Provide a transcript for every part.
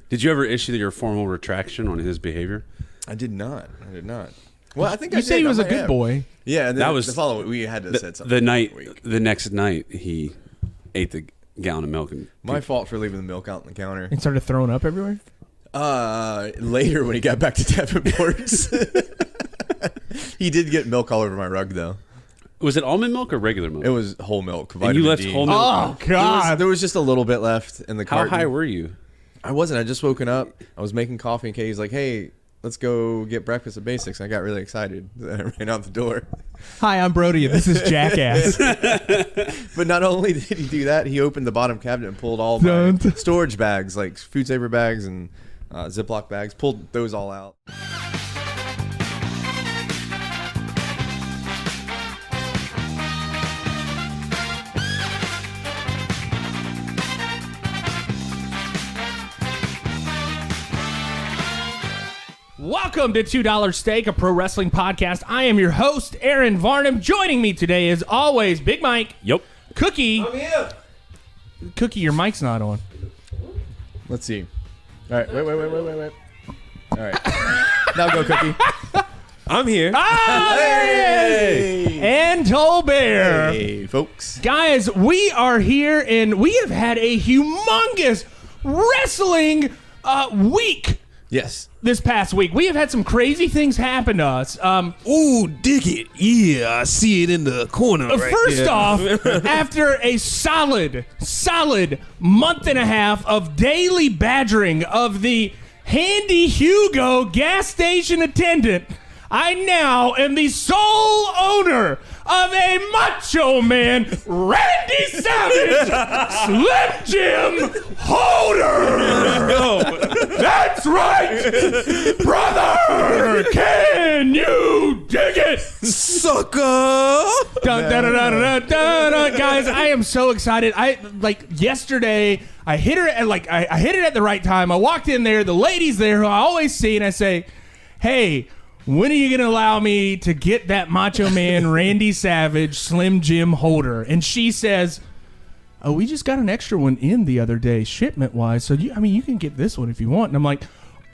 Did you ever issue your formal retraction on his behavior? I did not. Well, I think you said he was a good boy. Yeah, that was the following. We had to say something. The next night, he ate the gallon of milk. My fault for leaving the milk out on the counter. And started throwing up everywhere? Later when he got back to Davenport's. He did get milk all over my rug, though. Was it almond milk or regular milk? It was whole milk. And you left whole milk? Oh, God. There was just a little bit left in the carton. How high were you? I wasn't. I just woken up. I was making coffee, and Katie's like, hey, let's go get breakfast at Basics. I got really excited. Then I ran out the door. Hi, I'm Brody, and this is Jackass. But not only did he do that, he opened the bottom cabinet and pulled all my storage bags, like food saver bags and Ziploc bags, pulled those all out. Welcome to $2 Steak, a pro wrestling podcast. I am your host, Aaron Varnum. Joining me today, as always, Big Mike. Yep. Cookie. I'm here. Cookie, your mic's not on. Let's see. All right, wait. All right. Now go, Cookie. I'm here. Ah, hey! And Tolbert. Hey, folks. Guys, we are here, and we have had a humongous wrestling week. Yes. This past week, we have had some crazy things happen to us. Ooh, dig it. Yeah, I see it in the corner right First there. off, after a solid month and a half of daily badgering of the Handy Hugo gas station attendant, I now am the sole owner of a Macho Man Randy Savage Slim Jim holder. That's right, brother. Can you dig it, Sucker! Guys, I am so excited. Yesterday, I hit her at I hit it at the right time. I walked in there, the lady's there who I always see, and I say, "Hey, when are you going to allow me to get that Macho Man Randy Savage Slim Jim holder?" And she says, "Oh, we just got an extra one in the other day, shipment-wise, so you can get this one if you want." And I'm like,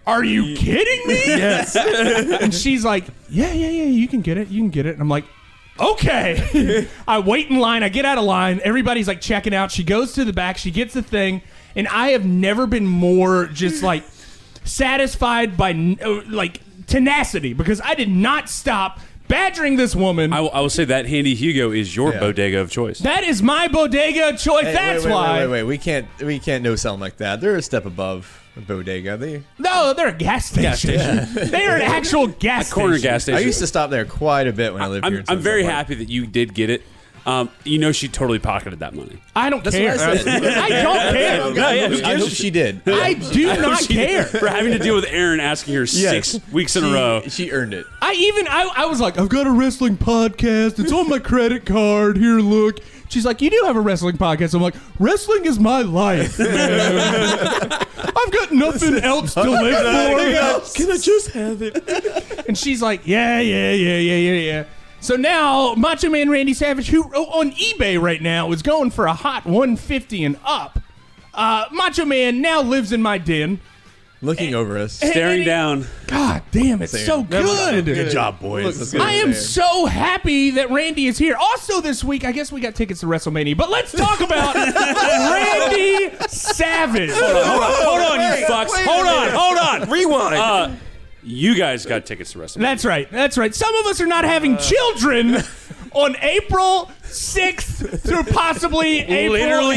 "Are you kidding me?" Yes. And she's like, yeah, you can get it. And I'm like, okay. I wait in line. I get out of line. Everybody's like checking out. She goes to the back. She gets the thing. And I have never been more just like satisfied by tenacity, because I did not stop badgering this woman. I will say that Handy Hugo is your bodega of choice. That is my bodega of choice. Hey, That's wait. why. We can't no sell them like that. They're a step above a bodega. No, they're a gas station. Yeah. They are an actual gas station. Corner gas station. I used to stop there quite a bit when I lived here. I'm very happy that you did get it. She totally pocketed that money. I don't That's care. what I said. I don't care. I hope she did. I do not care. For having to deal with Aaron asking her 6 weeks in a row. She earned it. I was like, I've got a wrestling podcast. It's on my credit card. Here, look. She's like, you do have a wrestling podcast. I'm like, wrestling is my life, man. I've got nothing else to live for. Can I just have it? And she's like, yeah. So now, Macho Man Randy Savage, who on eBay right now is going for a hot 150 and up. Macho Man now lives in my den. Looking over us. Staring down. God damn, it's so good. Good job, boys. I am so happy that Randy is here. Also this week, I guess we got tickets to WrestleMania, but let's talk about Randy Savage. Hold on, you fucks. Hold on. Rewind. You guys got tickets to WrestleMania. That's right. Some of us are not having children on April 6th through possibly April.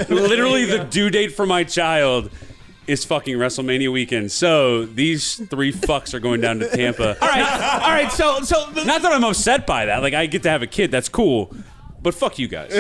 Literally the due date for my child is fucking WrestleMania weekend. So these three fucks are going down to Tampa. All right. So not that I'm upset by that. Like, I get to have a kid. That's cool. But fuck you guys.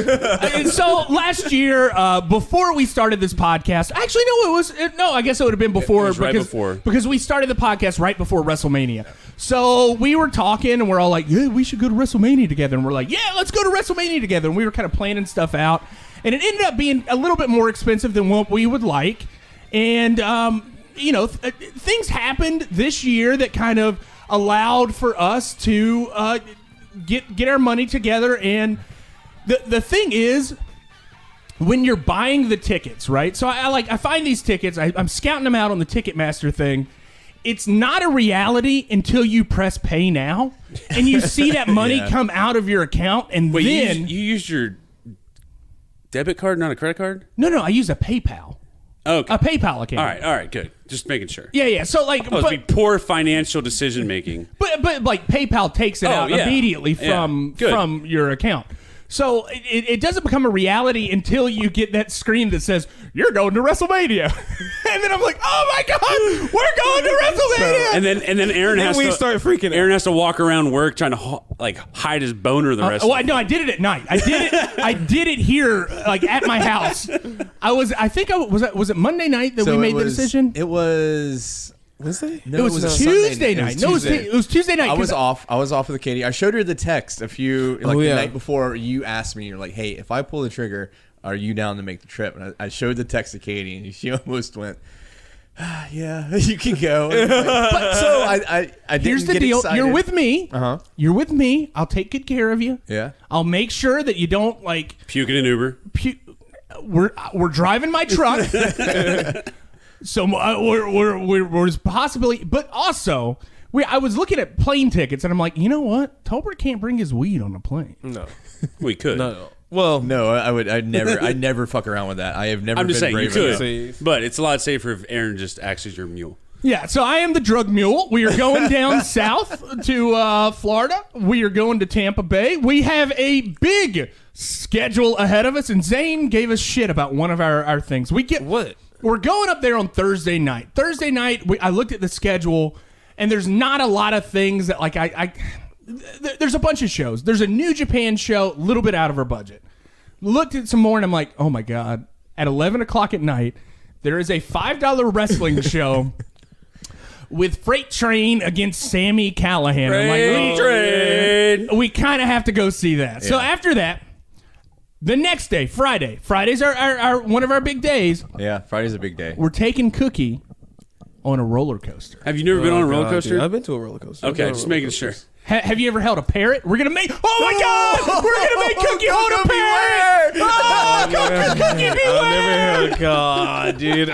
So last year, before we started this podcast, actually I guess it would have been before. It was right before. Because we started the podcast right before WrestleMania. So we were talking and we're all like, yeah, we should go to WrestleMania together. And we're like, yeah, let's go to WrestleMania together. And we were kind of planning stuff out. And it ended up being a little bit more expensive than what we would like. And, things happened this year that kind of allowed for us to get our money together. And the thing is, when you're buying the tickets, right? So I find these tickets. I'm scouting them out on the Ticketmaster thing. It's not a reality until you press pay now, and you see that money come out of your account, and Wait, then you used your debit card, not a credit card? No, I use a PayPal. Okay. A PayPal account. All right, good. Just making sure. Yeah. So like, That be poor financial decision making. But like PayPal takes it out immediately from your account. So it doesn't become a reality until you get that screen that says, you're going to WrestleMania. And then I'm like, oh my God, we're going to WrestleMania. And then Aaron has to start freaking out. Aaron has to walk around work trying to hide his boner the rest of the No, I did it at night. I did it here, like at my house. Was it Monday night that we made the decision? It was Wednesday? No, it was Sunday. Tuesday night. It was It was Tuesday night. I was off with Katie. I showed her the text the night before you asked me. You're like, hey, if I pull the trigger, are you down to make the trip? And I showed the text to Katie, and she almost went, yeah, you can go. So I didn't Here's the get deal. excited. You're with me. Uh-huh. You're with me. I'll take good care of you. Yeah. I'll make sure that you don't puke in an Uber. We're driving my truck. So we're possibly, but also I was looking at plane tickets, and I'm like, you know what? Tolbert can't bring his weed on a plane. No, we could. No. Well, no, I'd never fuck around with that. I have never. I'm just been saying you brave could, enough. but it's a lot safer if Aaron just acts as your mule. Yeah, so I am the drug mule. We are going down south to Florida. We are going to Tampa Bay. We have a big schedule ahead of us, and Zane gave us shit about one of our things. What? We're going up there on Thursday night. Thursday night, I looked at the schedule, and there's not a lot of things that there's a bunch of shows. There's a New Japan show, a little bit out of our budget. Looked at some more, and I'm like, oh my God. At 11 o'clock at night, there is a $5 wrestling show with Freight Train against Sami Callihan. Freight Train. We kind of have to go see that. Yeah. So after that, the next day, Friday. Friday's our one of our big days. Yeah, Friday's a big day. We're taking Cookie on a roller coaster. Have you never been on a roller coaster? Dude, I've been to a roller coaster. Okay, just making sure. Have you ever held a parrot? We're gonna make. Oh my God! We're gonna make Cookie hold a parrot. Cookie beware! I've never held. God, dude.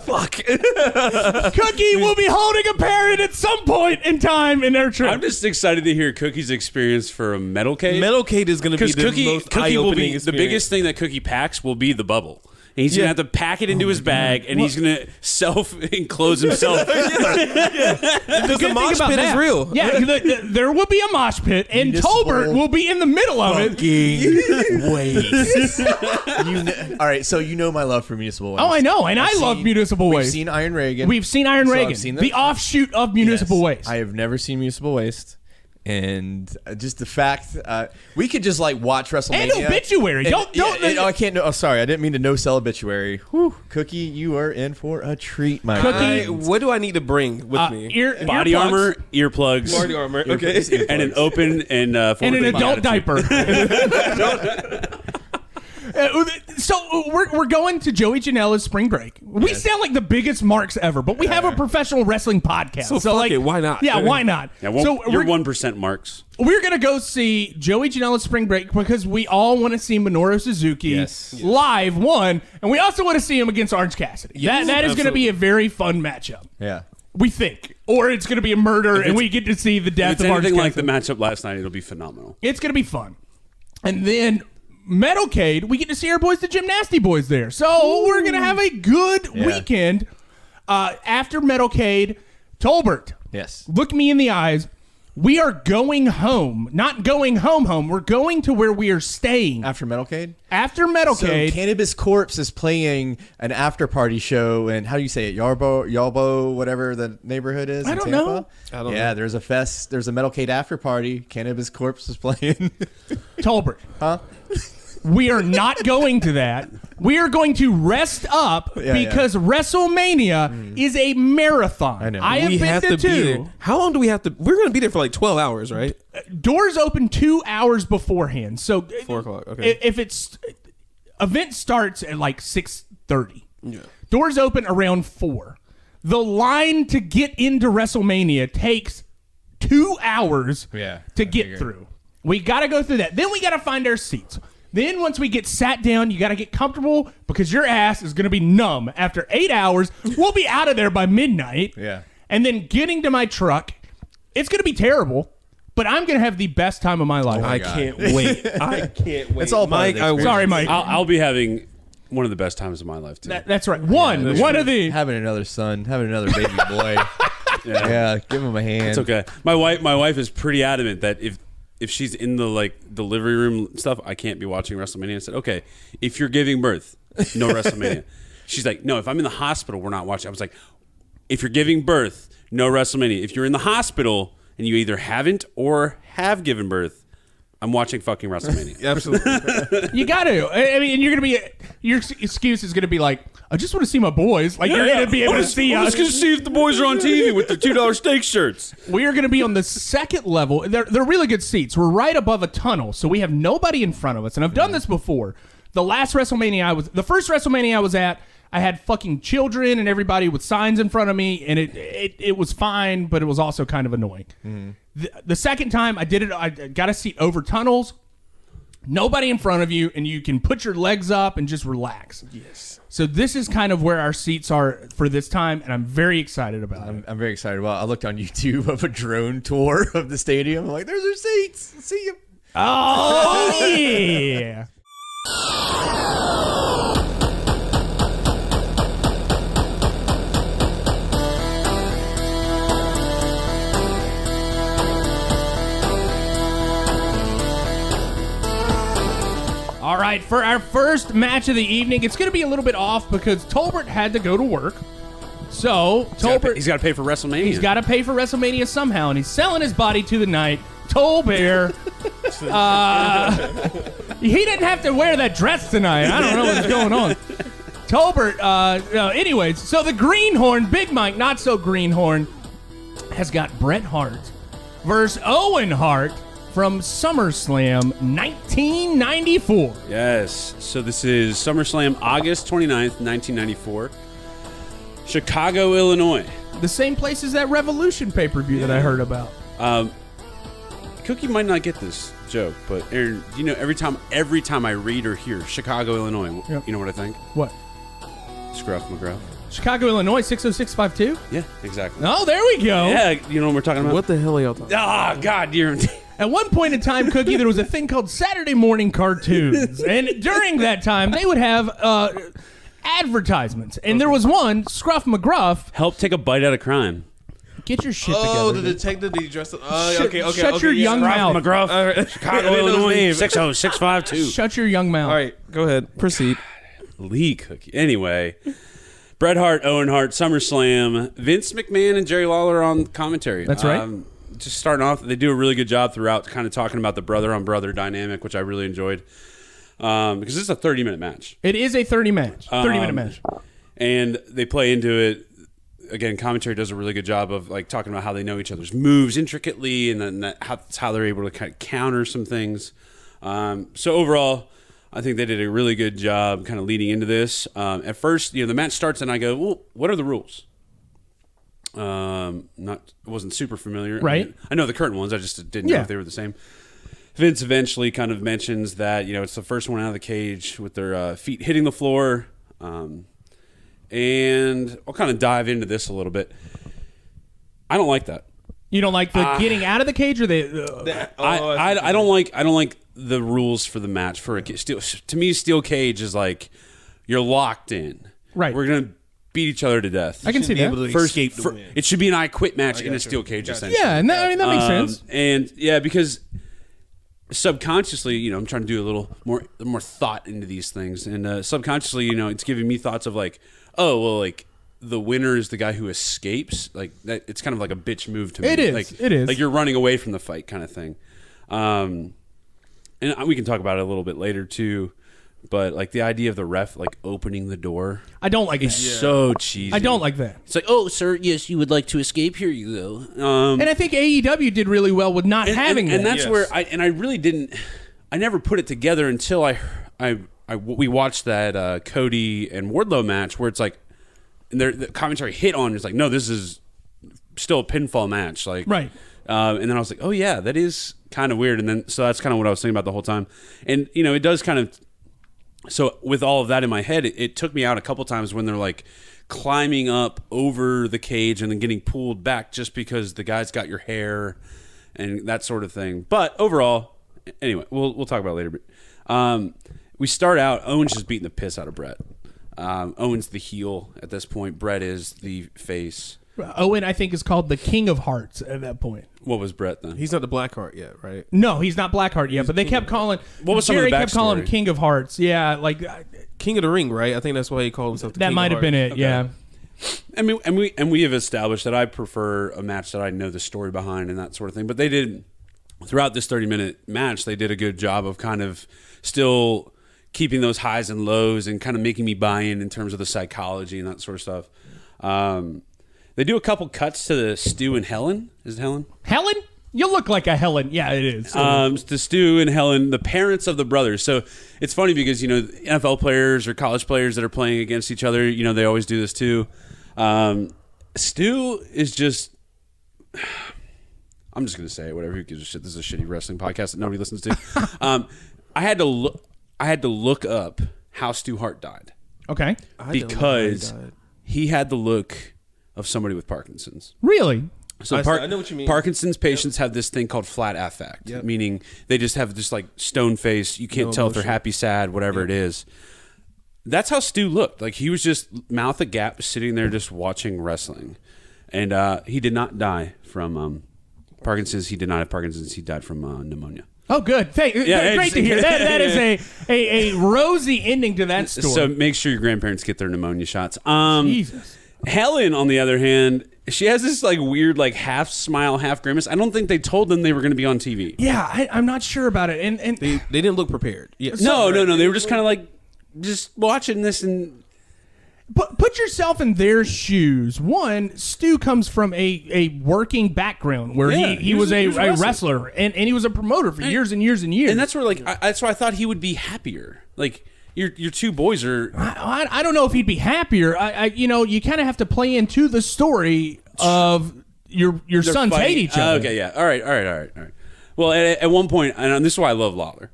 Fuck. Cookie will be holding a parrot at some point in time in their trip. I'm just excited to hear Cookie's experience for a metalcade. Metalcade is going to be the most Cookie will be experience. the biggest thing that Cookie packs will be the bubble. And he's going to have to pack it into his bag, and he's going to self-enclose himself. The mosh pit is real. Yeah, there will be a mosh pit, and Tolbert will be in the middle of it. Waste. All right, so you know my love for Municipal Waste. Oh, I know, and I love Municipal Waste. We've seen Iron Reagan. We've seen Iron Reagan, seen the offshoot of Municipal Waste. I have never seen Municipal Waste. And just the fact we could just watch WrestleMania and Obituary. I can't. Oh, sorry, I didn't mean to no sell Obituary. Whew. Cookie, you are in for a treat, my friend. What do I need to bring with me? Body armor, earplugs, body armor, okay, and an open and an adult diaper. So we're going to Joey Janela's spring break. We sound like the biggest marks ever, but we have a professional wrestling podcast. So fuck it, why not? Yeah, why not? Yeah, so you're 1% marks. We're going to go see Joey Janela's spring break because we all want to see Minoru Suzuki live, and we also want to see him against Orange Cassidy. Yes, that is going to be a very fun matchup. Yeah. We think. Or it's going to be a murder, and we get to see the death of Orange Cassidy. If it's anything like the matchup last night, it'll be phenomenal. It's going to be fun. And then Metalcade, we get to see our boys, the Gymnasty Boys, there. So we're going to have a good weekend. After Metalcade, Tolbert. Yes. Look me in the eyes. We are going home. Not going home. We're going to where we are staying. After Metalcade? After Metalcade. So Cannabis Corpse is playing an after-party show in, how do you say it, Yarbo, whatever the neighborhood is in Tampa? Know. I don't know. There's a fest. There's a Metalcade after-party. Cannabis Corpse is playing. Tolbert. Huh? We are not going to that. We are going to rest up because WrestleMania is a marathon. I know. We have been to be 2. there. How long do we have to? We're going to be there for like 12 hours, right? Doors open 2 hours beforehand. So 4 o'clock. Okay. If it's event starts at like 6:30. Yeah. Doors open around 4. The line to get into WrestleMania takes 2 hours to get through. We got to go through that. Then we got to find our seats. Then once we get sat down, you got to get comfortable because your ass is going to be numb. After 8 hours, we'll be out of there by midnight. Yeah. And then getting to my truck, it's going to be terrible, but I'm going to have the best time of my life. I can't wait. I can't wait. It's all Mike. Sorry, Mike. I'll be having one of the best times of my life too. That's right. One of the... Having another son, having another baby boy. Yeah, give him a hand. It's okay. My wife is pretty adamant that if she's in the living room stuff, I can't be watching WrestleMania. I said, okay, if you're giving birth, no WrestleMania. She's like, no, if I'm in the hospital, we're not watching. I was like, if you're giving birth, no WrestleMania. If you're in the hospital and you either haven't or have given birth, I'm watching fucking WrestleMania. Absolutely. You got to. I mean, and you're going to be... Your excuse is going to be like, I just want to see my boys. Like, you're going to be able to see I'm us. just going to see if the boys are on TV with their $2 steak shirts. We are going to be on the second level. They're really good seats. We're right above a tunnel, so we have nobody in front of us. And I've done this before. The first WrestleMania I was at, I had fucking children and everybody with signs in front of me, and it was fine, but it was also kind of annoying. The second time I did it, I got a seat over tunnels, nobody in front of you, and you can put your legs up and just relax. Yes. So this is kind of where our seats are for this time, and I'm very excited about it. I'm very excited. Well, I looked on YouTube of a drone tour of the stadium. I'm like, there's our seats. Let's see you. Oh, yeah. All right, for our first match of the evening, it's going to be a little bit off because Tolbert had to go to work. So, Tolbert... He's got to pay for WrestleMania. He's got to pay for WrestleMania somehow, and he's selling his body to the night. Tolbert... he didn't have to wear that dress tonight. I don't know what's going on. Tolbert... anyways, so the Greenhorn, Big Mike, not so Greenhorn, has got Bret Hart versus Owen Hart from SummerSlam 1994. Yes. So this is SummerSlam August 29th, 1994. Chicago, Illinois. The same place as that Revolution pay-per-view that I heard about. Cookie might not get this joke, but Aaron, you know, every time I read or hear Chicago, Illinois, Yep. You know what I think? What? Scruff McGruff. Chicago, Illinois, 60652? Yeah, exactly. Oh, there we go. Yeah, you know what we're talking about? What the hell are y'all talking about? Oh, God, you're... At one point in time, Cookie, there was a thing called Saturday morning cartoons. And during that time, they would have advertisements. And there was one, Scruff McGruff. Help take a bite out of crime. Get your shit Oh, together. the detective that he dressed up. Shut your young mouth. McGruff. All right. Chicago, Illinois, 60652. Shut your young mouth. All right, go ahead. Proceed. Lee Cookie. Anyway, Bret Hart, Owen Hart, SummerSlam, Vince McMahon and Jerry Lawler on commentary. That's right. Just starting off, they do a really good job throughout, kind of talking about the brother-on-brother dynamic, which I really enjoyed. Because this is a 30-minute match. It is a 30-minute match. And they play into it. Again, commentary does a really good job of like talking about how they know each other's moves intricately, and then that's how they're able to kind of counter some things. So overall, I think they did a really good job kind of leading into this. At first, the match starts, and I go, "Well, what are the rules?" Wasn't super familiar. Right. I know the current ones. I just didn't know if they were the same. Vince eventually kind of mentions that it's the first one out of the cage with their feet hitting the floor. And I'll kind of dive into this a little bit. I don't like that. You don't like the getting out of the cage, or I don't like the rules for the match. To me, steel cage is like you're locked in. Right. We're gonna beat each other to death. I can see that. It should be an I quit match in a steel cage, essentially. Yeah, and that makes sense. And yeah, because subconsciously, I'm trying to do a little more thought into these things, and subconsciously, it's giving me thoughts of like, oh well, like the winner is the guy who escapes. Like that, it's kind of like a bitch move to me. It is. Like, it is. Like you're running away from the fight, kind of thing. And we can talk about it a little bit later too. But like the idea of the ref like opening the door, I don't like it's that. so cheesy. I don't like that. It's like, oh, sir, yes, you would like to escape. Here you go. And I think AEW did really well with not having that. And that's where I really didn't. I never put it together until we watched that Cody and Wardlow match where it's like, and the commentary hit on. It's like, no, this is still a pinfall match. Like, right. And then I was like, oh yeah, that is kind of weird. And then so that's kind of what I was thinking about the whole time. And it does kind of. So with all of that in my head, it took me out a couple times when they're like climbing up over the cage and then getting pulled back just because the guy's got your hair and that sort of thing. But overall, anyway, we'll talk about it later. But we start out, Owen's just beating the piss out of Brett. Owen's the heel at this point. Brett is the face. Owen, I think, is called the King of Hearts at that point. What was Brett then? He's not the Black Heart yet, right? No, he's not Blackheart yet, but they kept calling. What was some of the Jerry kept calling him backstory? King of Hearts. Yeah, like King of the Ring, right? I think that's why he called himself the that King might of have been Hearts. it. Yeah. I mean, and we have established that I prefer a match that I know the story behind and that sort of thing. But they did throughout this 30-minute match. They did a good job of kind of still keeping those highs and lows and kind of making me buy in terms of the psychology and that sort of stuff. They do a couple cuts to the Stu and Helen. Is it Helen? Helen? You look like a Helen. Yeah, it is. To Stu and Helen, the parents of the brothers. So it's funny because, NFL players or college players that are playing against each other, they always do this too. Stu is just... I'm just going to say it, whatever. Who gives a shit? This is a shitty wrestling podcast that nobody listens to. I had to look up how Stu Hart died. Okay. Because he had the look of somebody with Parkinson's. Really? So I know what you mean. Parkinson's patients have this thing called flat affect, meaning they just have this like stone face. You can't tell if they're happy, sad, whatever it is. That's how Stu looked. Like he was just mouth agape, sitting there just watching wrestling. And he did not die from Parkinson's. He did not have Parkinson's. He died from pneumonia. Oh, good. Great to hear. That is a rosy ending to that story. So make sure your grandparents get their pneumonia shots. Jesus. Helen, on the other hand, she has this like weird like half smile, half grimace. I don't think they told them they were going to be on TV. Yeah, I'm not sure about it. And they didn't look prepared. Yes. No. They were just kind of like just watching this and. But put yourself in their shoes. One, Stu comes from a working background where he was a wrestler and he was a promoter for years and years and years. And that's where that's why I thought he would be happier. Like your two boys are. I don't know if he'd be happier. You kind of have to play into the story of your sons hate each other. Okay, yeah. All right. Well, at one point, and this is why I love Lawler.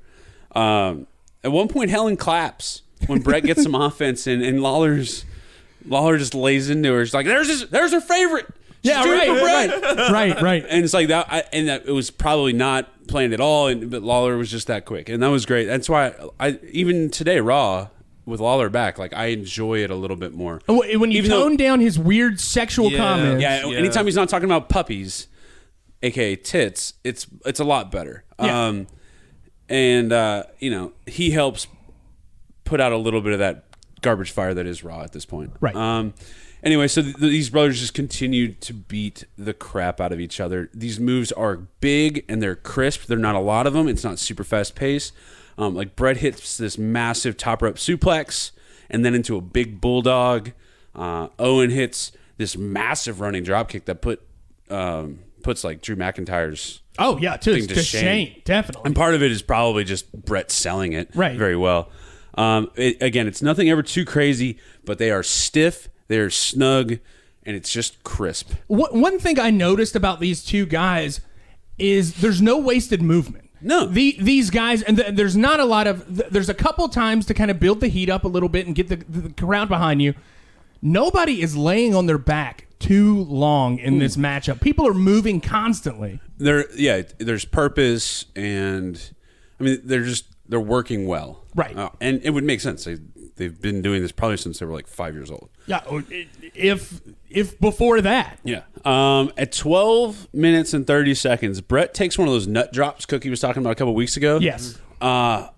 At one point, Helen claps when Brett gets some offense, and Lawler just lays into her. She's like, "There's her favorite." Yeah, right. And it's like that, and that it was probably not planned at all. But Lawler was just that quick, and that was great. That's why I even today Raw with Lawler back, like I enjoy it a little bit more. When you tone down his weird sexual comments, anytime he's not talking about puppies, aka tits, it's a lot better. Yeah. He helps put out a little bit of that garbage fire that is Raw at this point. Right. Anyway, so these brothers just continued to beat the crap out of each other. These moves are big and they're crisp. They're not a lot of them. It's not super fast pace. Like Brett hits this massive top rope suplex and then into a big bulldog. Owen hits this massive running dropkick that puts like Drew McIntyre's to shame. Definitely. And part of it is probably just Brett selling it very well. It's nothing ever too crazy, but they are stiff, they're snug, and it's just crisp. One thing I noticed about these two guys is there's no wasted movement. No. These guys, and there's not a lot of, there's a couple times to kind of build the heat up a little bit and get the crowd behind you. Nobody is laying on their back too long in this matchup. People are moving constantly. There's purpose, and I mean, they're working well. Right. And it would make sense. They've been doing this probably since they were like 5 years old. Yeah, if before that. Yeah. At 12 minutes and 30 seconds, Brett takes one of those nut drops Cookie was talking about a couple weeks ago. Yes. How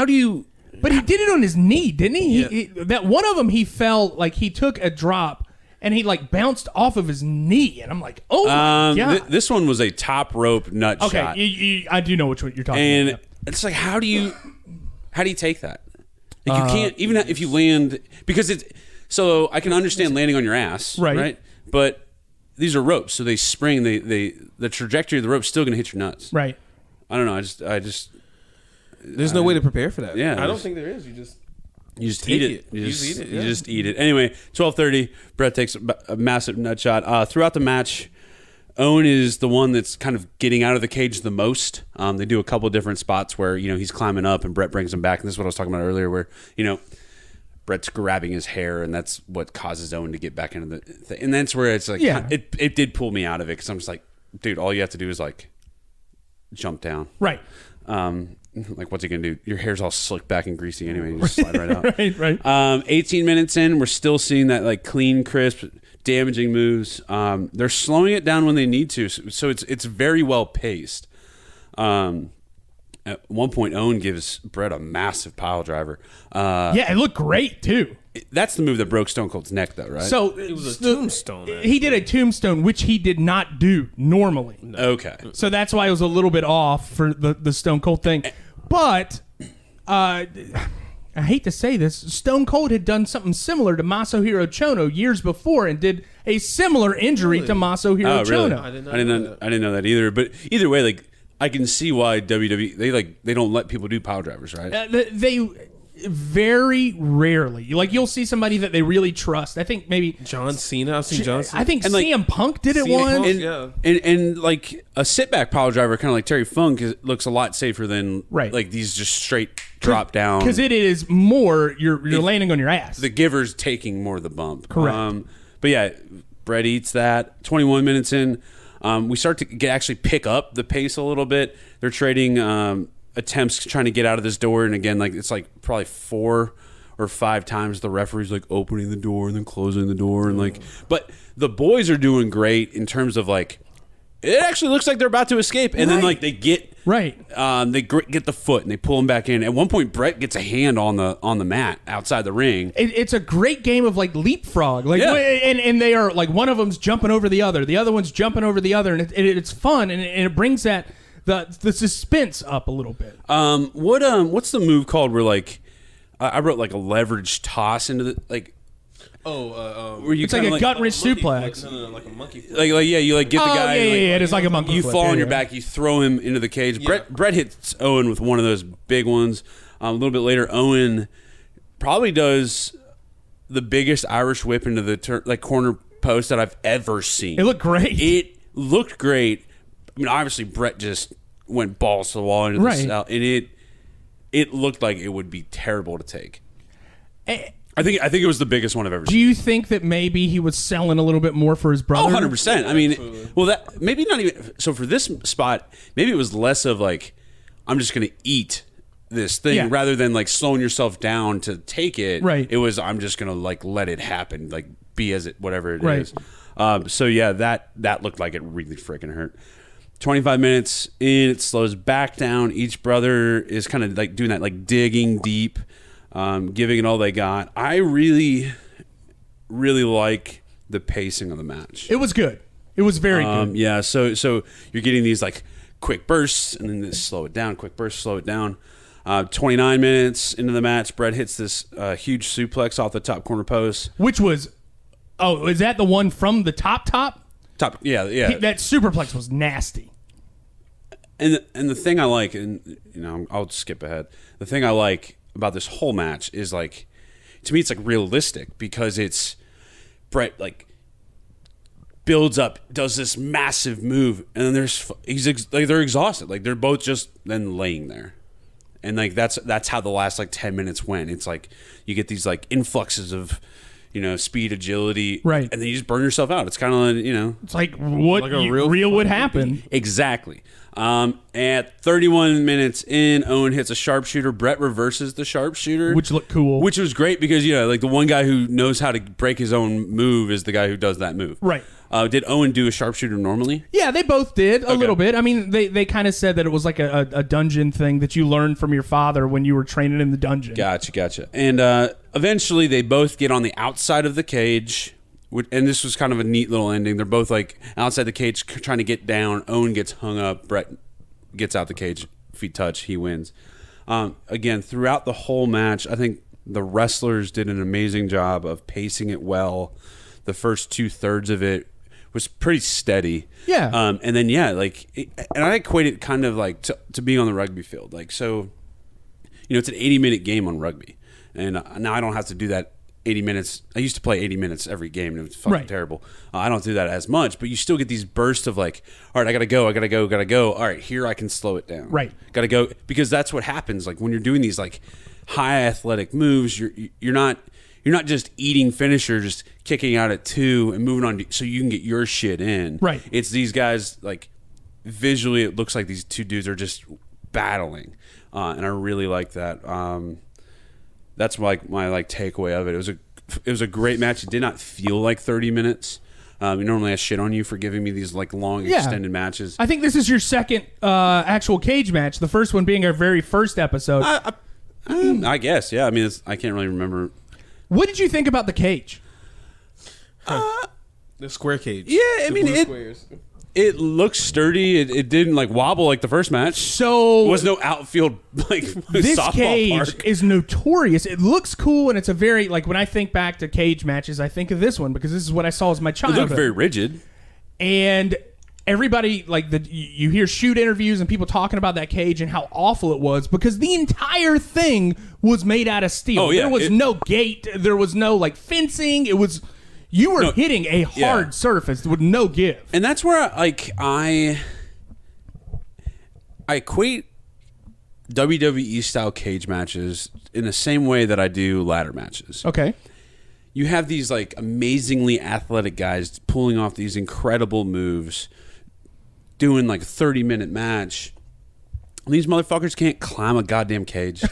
do you... But he did it on his knee, didn't he? Yeah. He that one of them, he fell, like he took a drop and he like bounced off of his knee. And I'm like, oh my God. This one was a top rope nut shot. Okay, I do know which one you're talking and about. And it's like, how do you take that? Like you can't, even if you land, because it's, so I can understand landing on your ass, right? But these are ropes, so they spring, the trajectory of the rope's still going to hit your nuts. Right. I don't know. I just there's no way to prepare for that. Yeah. I don't think there is. You just eat it. You just eat it. Anyway, 12:30, Brett takes a massive nut shot. Throughout the match, Owen is the one that's kind of getting out of the cage the most. They do a couple of different spots where, he's climbing up and Brett brings him back. And this is what I was talking about earlier where, Brett's grabbing his hair and that's what causes Owen to get back into the thing. And that's where it's like, it did pull me out of it because I'm just like, dude, all you have to do is like jump down. Right. Like, what's he going to do? Your hair's all slicked back and greasy anyway. You just slide right out. right. 18 minutes in, we're still seeing that like clean, crisp, damaging moves. They're slowing it down when they need to. So it's very well paced. At one point, Owen gives Brett a massive pile driver. It looked great too. That's the move that broke Stone Cold's neck, though, right? So it was a tombstone. He did a tombstone, which he did not do normally. No. Okay. So that's why it was a little bit off for the Stone Cold thing. But I hate to say this, Stone Cold had done something similar to Masahiro Chono years before and did a similar injury to Masahiro Chono. I didn't know that either. But either way, like I can see why WWE they don't let people do pile drivers, right? They very rarely, like you'll see somebody that they really trust. I think maybe John Cena. I've seen John Cena. I think CM Punk did it once. And like a sit back pile driver, kind of like Terry Funk, looks a lot safer than like these just straight drop down. Because it is more you're landing on your ass. The giver's taking more of the bump. Correct. But yeah, Brett eats that. 21 minutes in, we start to actually pick up the pace a little bit. They're trading attempts trying to get out of this door, and again, like it's like probably 4 or 5 times the referee's like opening the door and then closing the door, and like, but the boys are doing great in terms of like it actually looks like they're about to escape, and then like they get they get the foot and they pull him back in. At one point, Brett gets a hand on the mat outside the ring. It's a great game of like leapfrog, like and they are like one of them's jumping over the other one's jumping over the other, and it's fun, and it brings that. The suspense up a little bit. What's the move called where like I wrote like a leverage toss into the like where it's like a gut wrench suplex. No, like a monkey flip. Like you like get the guy. It is like a monkey you flip. fall on your back, you throw him into the cage. Yeah. Brett hits Owen with one of those big ones. A little bit later, Owen probably does the biggest Irish whip into the corner post that I've ever seen. It looked great. It looked great. I mean, obviously, Brett just went balls to the wall into the cell, and it looked like it would be terrible to take. I think it was the biggest one I've ever seen. Do you think that maybe he was selling a little bit more for his brother? 100%. I mean, well, that maybe not even. So for this spot, maybe it was less of like, I'm just going to eat this thing rather than like slowing yourself down to take it. Right. It was, I'm just going to like let it happen, like be as it, whatever it is. So yeah, that looked like it really freaking hurt. 25 minutes in, it slows back down. Each brother is kind of like doing that, like digging deep, giving it all they got. I really, really like the pacing of the match. It was good. It was very good. Yeah, so you're getting these like quick bursts and then this slow it down, quick burst, slow it down. 29 minutes into the match, Brett hits this huge suplex off the top corner post. Which was, is that the one from the top? Top, yeah. That superplex was nasty. And the thing I like, and I'll skip ahead. The thing I like about this whole match is like, to me, it's like realistic because it's Brett like builds up, does this massive move, and then they're exhausted. Like they're both just then laying there, and like that's how the last like 10 minutes went. It's like you get these like influxes of speed, agility, right, and then you just burn yourself out. It's kind of it's like what like real would happen. Exactly. At 31 minutes in, Owen hits a sharpshooter. Brett reverses the sharpshooter, which looked cool, which was great because like the one guy who knows how to break his own move is the guy who does that move. Right. Did Owen do a sharpshooter normally? Yeah, they both did a little bit. I mean, they kind of said that it was like a dungeon thing that you learned from your father when you were training in the dungeon. Gotcha. And eventually, they both get on the outside of the cage. And this was kind of a neat little ending. They're both like outside the cage trying to get down. Owen gets hung up. Brett gets out the cage. Feet touch. He wins. Again, throughout the whole match, I think the wrestlers did an amazing job of pacing it well. The first 2/3 of it was pretty steady. Yeah. And then, and I equate it kind of like to being on the rugby field. Like, so, it's an 80-minute game on rugby. And now I don't have to do that 80 minutes. I used to play 80 minutes every game, and it was fucking terrible. I don't do that as much, but you still get these bursts of like, all right, I gotta go. All right, here I can slow it down. Right. Gotta go, because that's what happens. Like when you're doing these like high athletic moves, you're not just eating finisher, just kicking out at 2 and moving on so you can get your shit in. Right. It's these guys, like, visually it looks like these two dudes are just battling, and I really like that. That's like my like takeaway of it. It was a great match. It did not feel like 30 minutes. Normally I shit on you for giving me these like long extended matches. I think this is your second actual cage match. The first one being our very first episode. I guess, yeah. I mean, I can't really remember. What did you think about the cage? The square cage. Yeah, I mean, it looks sturdy. It didn't like wobble like the first match. So it was no outfield like this softball cage park. is notorious. It looks cool, and it's a very like when I think back to cage matches, I think of this one because this is what I saw as my It childhood. looked very rigid, and everybody like you hear shoot interviews and people talking about that cage and how awful it was because the entire thing was made out of steel. Oh, yeah. There was no gate. There was no like fencing. It was. You were hitting a hard surface with no give. and that's where I equate WWE style cage matches in the same way that I do ladder matches. Okay. You have these like amazingly athletic guys pulling off these incredible moves, doing like a 30-minute match. These motherfuckers can't climb a goddamn cage.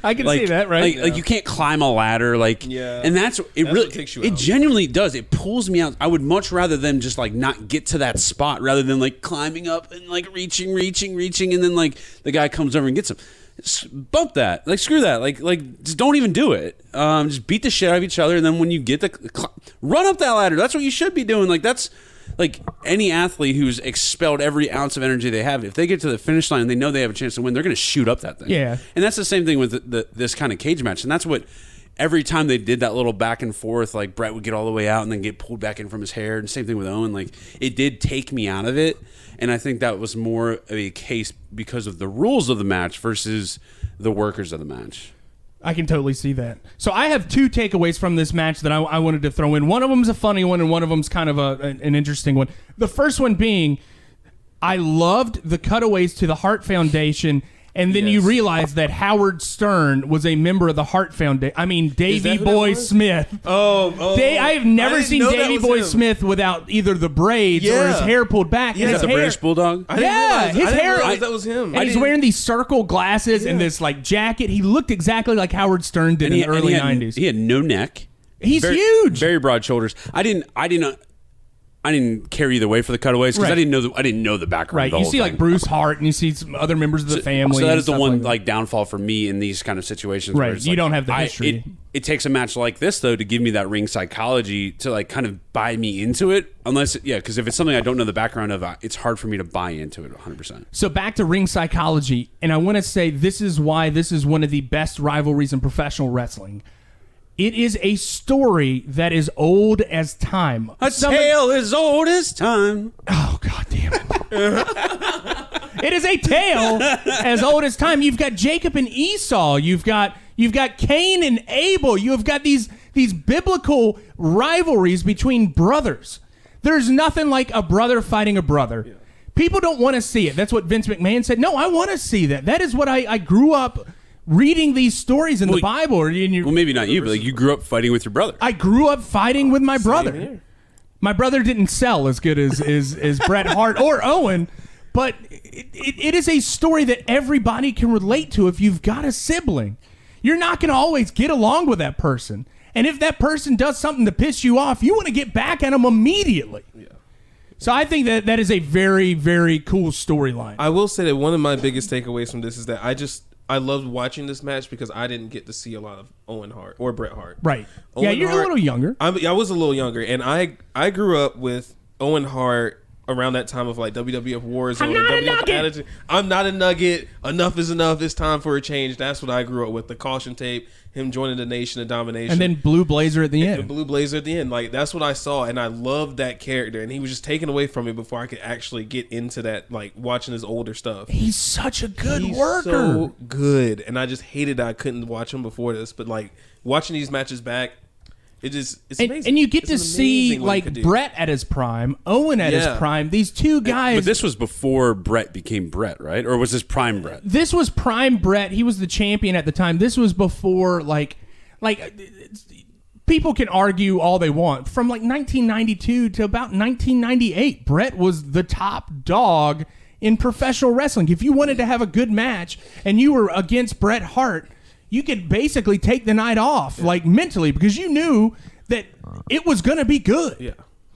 I can see that, right? Like you can't climb a ladder, and that's really what takes you it out. genuinely does. It pulls me out. I would much rather them just like not get to that spot rather than like climbing up and like reaching, and then like the guy comes over and gets him. Bump that, like screw that, like just don't even do it. Just beat the shit out of each other, and then when you get run up that ladder. That's what you should be doing. Like that's. Like any athlete who's expelled every ounce of energy they have, if they get to the finish line and they know they have a chance to win, they're going to shoot up that thing. Yeah. And that's the same thing with this kind of cage match. And that's what every time they did that little back and forth, like Brett would get all the way out and then get pulled back in from his hair. And same thing with Owen. Like it did take me out of it. And I think that was more of a case because of the rules of the match versus the workers of the match. I can totally see that. So I have two takeaways from this match that I wanted to throw in. One of them's a funny one, and one of them's kind of an interesting one. The first one being, I loved the cutaways to the Hart Foundation, and then you realize that Howard Stern was a member of the Hart Foundation. I mean, Davey Boy Smith. I have never seen Davey Boy Smith without either the braids or his hair pulled back. Is that the British Bulldog? His hair. That was him. And he's wearing these circle glasses and this like jacket. He looked exactly like Howard Stern did in the early 90s. He had no neck. He's huge. Very broad shoulders. I didn't care either way for the cutaways because I didn't know the background. Right, of the you whole see thing. like Bruce Hart, and you see some other members of the family. So that is the one that. like downfall for me in these kind of situations. Right, where it's you like, don't have the history. It takes a match like this though to give me that ring psychology to like kind of buy me into it. Unless because if it's something I don't know the background of, it's hard for me to buy into it 100%. So back to ring psychology, and I want to say this is why this is one of the best rivalries in professional wrestling. It is a story that is old as time. A tale as old as time. Oh, God damn it. It is a tale as old as time. You've got Jacob and Esau. You've got Cain and Abel. You have got these biblical rivalries between brothers. There's nothing like a brother fighting a brother. Yeah. People don't want to see it. That's what Vince McMahon said. No, I want to see that. That is what I grew up reading these stories in the Bible. Well, maybe not you, but like you grew up fighting with your brother. I grew up fighting with my brother. Here. My brother didn't sell as good as Bret Hart or Owen, but it is a story that everybody can relate to if you've got a sibling. You're not going to always get along with that person. And if that person does something to piss you off, you want to get back at them immediately. Yeah. So I think that is a very, very cool storyline. I will say that one of my biggest takeaways from this is that I loved watching this match because I didn't get to see a lot of Owen Hart or Bret Hart. Right. Owen you're Hart, a little younger. I was a little younger, and I grew up with Owen Hart around that time of like WWF Warzone. I'm not WWF a nugget. Attitude. I'm not a nugget. Enough is enough. It's time for a change. That's what I grew up with. The caution tape, him joining the Nation of Domination. And then Blue Blazer at the end. The Blue Blazer at the end. Like, that's what I saw, and I loved that character. And he was just taken away from me before I could actually get into that, like, watching his older stuff. He's such a good He's worker. so good. And I just hated that I couldn't watch him before this. But, like, watching these matches back, It's and, amazing. and you get It's to see amazing what he could like do. Brett at his prime, Owen at his Yeah. prime. These two guys. But this was before Brett became Brett, right? Or was this prime Brett? This was prime Brett. He was the champion at the time. This was before like people can argue all they want. From like 1992 to about 1998, Brett was the top dog in professional wrestling. If you wanted to have a good match and you were against Bret Hart, you could basically take the night off, like mentally, because you knew that it was going to be good. Yeah,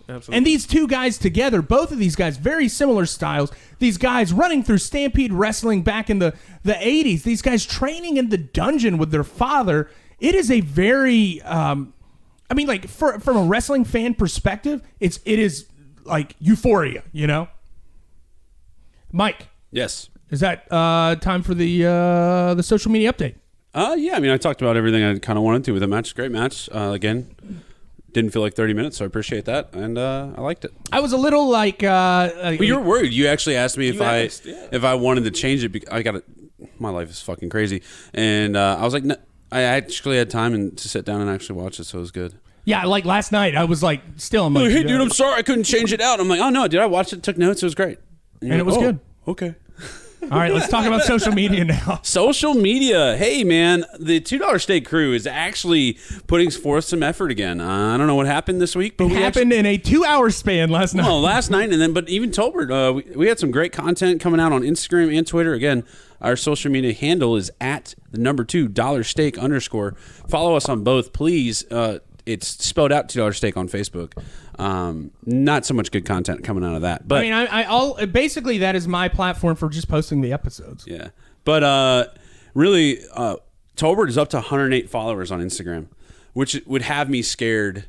absolutely. And these two guys together, both of these guys, very similar styles. These guys running through Stampede Wrestling back in the 80s. These guys training in the dungeon with their father. It is a very, from a wrestling fan perspective, it is like euphoria, you know? Mike, Yes. is that time for the social media update? Yeah, I mean, I talked about everything I kind of wanted to with the match. Great match. Again, didn't feel like 30 minutes, so I appreciate that, and I liked it. I was a little like... But you were worried. You actually asked me asked, if I wanted to change it. I got it. My life is fucking crazy, and I was like, no, I actually had time to sit down and actually watch it, so it was good. Yeah, like last night, I was like, I'm like, Hey, dude, I'm sorry I couldn't change it out. I'm like, oh no, dude, I watched it, took notes, it was great, And it was good. Okay. All right, let's talk about social media now. Social media. Hey, man, the $2 Steak crew is actually putting forth some effort again. I don't know what happened this week, but It happened in a 2-hour span last night. Well, last night, but even Tolbert, we had some great content coming out on Instagram and Twitter. Again, our social media handle is at the number $2 Steak _. Follow us on both, please. It's spelled out $2 Steak on Facebook. Not so much good content coming out of that, but I mean, I'll basically that is my platform for just posting the episodes. yeah. But really, Tolbert is up to 108 followers on Instagram, which would have me scared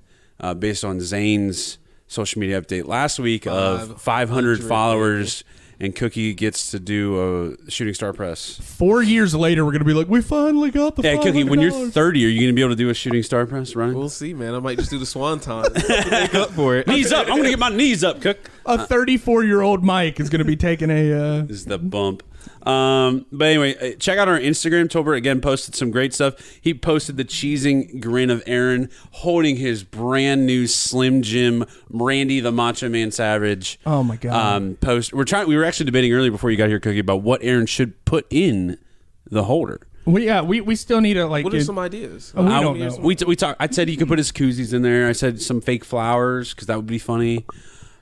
based on Zane's social media update last week of 500 followers, and Cookie gets to do a shooting star press. 4 years later, we're gonna be like, we finally got the. Yeah, Cookie, when you're $500. 30, are you going to be able to do a shooting star press running? We'll see, man. I might just do the swanton to make up for it. Knees up. I'm going to get my knees up, Cook. A 34-year-old Mike is gonna be taking a. This is the bump. But anyway, check out our Instagram. Tolbert again posted some great stuff. He posted the cheesing grin of Aaron holding his brand new Slim Jim Randy the Macho Man Savage. Oh my god! Post. We were actually debating earlier before you got here, Cookie, about what Aaron should put in the holder. We still need to like. What are some ideas? Oh, we don't know. We talked. I said he could put his koozies in there. I said some fake flowers because that would be funny.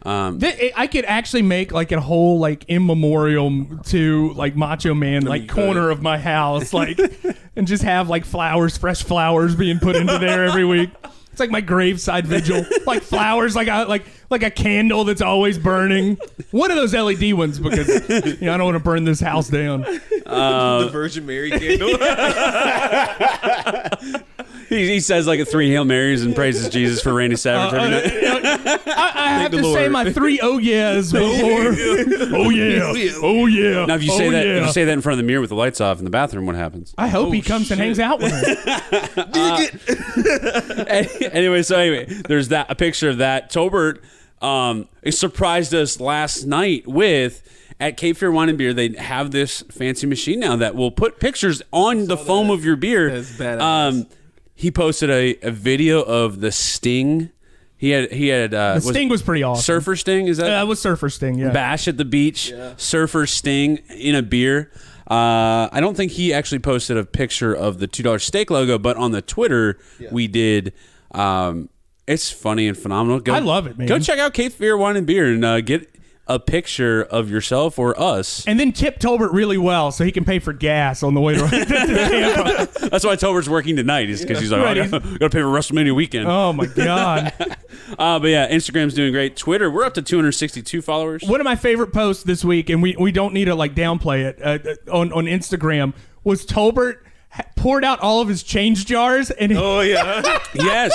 I could actually make like a whole like in memoriam to like Macho Man like corner of my house, like, and just have like flowers, fresh flowers being put into there every week. It's like my graveside vigil, like flowers, like a candle that's always burning. One of those LED ones because I don't want to burn this house down. The Virgin Mary candle. He says like 3 Hail Marys and praises Jesus for Randy Savage every night. I have to say my 3 oh yeahs before. Oh yeah, oh yeah. Now, if you say that in front of the mirror with the lights off in the bathroom, what happens? I hope he comes and hangs out with me. Anyway, there's a picture of that. Tolbert surprised us last night with. At Cape Fear Wine and Beer, they have this fancy machine now that will put pictures on the foam of your beer. That's badass. He posted a video of the Sting. He had The Sting was pretty awesome. Surfer Sting, is that? That was Surfer Sting, yeah. Bash at the beach, Surfer Sting in a beer. I don't think he actually posted a picture of the $2 Steak logo, but on the Twitter we did. It's funny and phenomenal. I love it, man. Go check out Cape Fear Wine and Beer and get a picture of yourself or us. And then tip Tolbert really well so he can pay for gas on the way to Tampa. That's why Tolbert's working tonight, is because he's like, Right, I got to pay for WrestleMania weekend. Oh, my God. But yeah, Instagram's doing great. Twitter, we're up to 262 followers. One of my favorite posts this week, and we don't need to like downplay it, on Instagram, was Tolbert poured out all of his change jars. And Oh, yeah. Yes.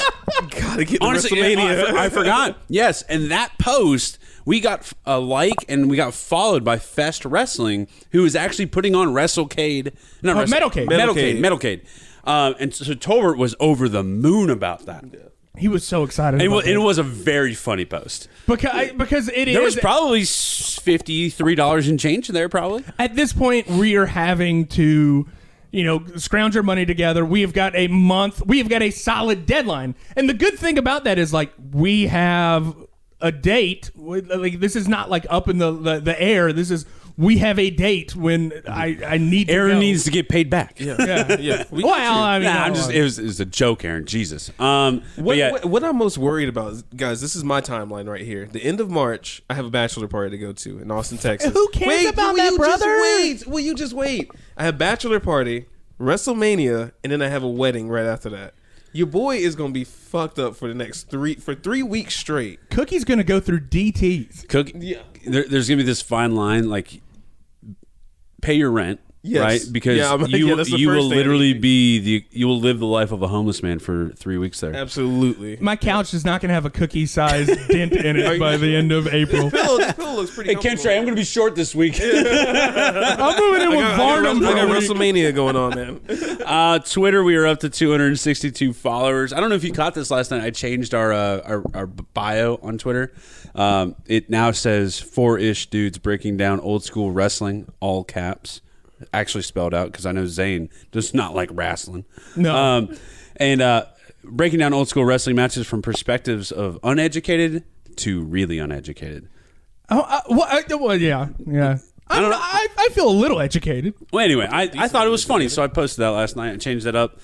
Gotta get the Honestly, WrestleMania. I forgot. Yes, and that post, we got a like and we got followed by Fest Wrestling, who is actually putting on WrestleCade. No, Metalcade. Metalcade. And so Tolbert was over the moon about that. he was so excited. And about it was a very funny post. because it is. There was probably $53 in change there, probably. At this point, we are having to scrounge our money together. We have got a month. We have got a solid deadline. And the good thing about that is like we have a date. Like this is not like up in the air. This is we have a date when I need to Aaron go. needs to get paid back. Yeah. Well, I mean, it was a joke, Aaron. Jesus. What I'm most worried about, is, guys, this is my timeline right here. The end of March, I have a bachelor party to go to in Austin, Texas. Who cares about that, brother? Will you just wait? I have bachelor party, WrestleMania, and then I have a wedding right after that. Your boy is gonna be fucked up for the next 3 weeks straight. Cookie's gonna go through DTs. There's gonna be this fine line, like pay your rent. Yes. Right, because you will literally you will live the life of a homeless man for 3 weeks there. Absolutely. My couch is not going to have a cookie-sized dent in it by the end of April. This pillow looks pretty. Hey, Kensuke, I'm going to be short this week. I'm moving in with Varnum. I got WrestleMania going on, man. Twitter, we are up to 262 followers. I don't know if you caught this last night. I changed our bio on Twitter. It now says 4-ish dudes breaking down old school wrestling, all caps. Actually spelled out because I know Zane does not like wrestling. No. And breaking down old school wrestling matches from perspectives of uneducated to really uneducated. Well, yeah. I feel a little educated. Well, anyway, I thought it was funny, so I posted that last night and changed that up.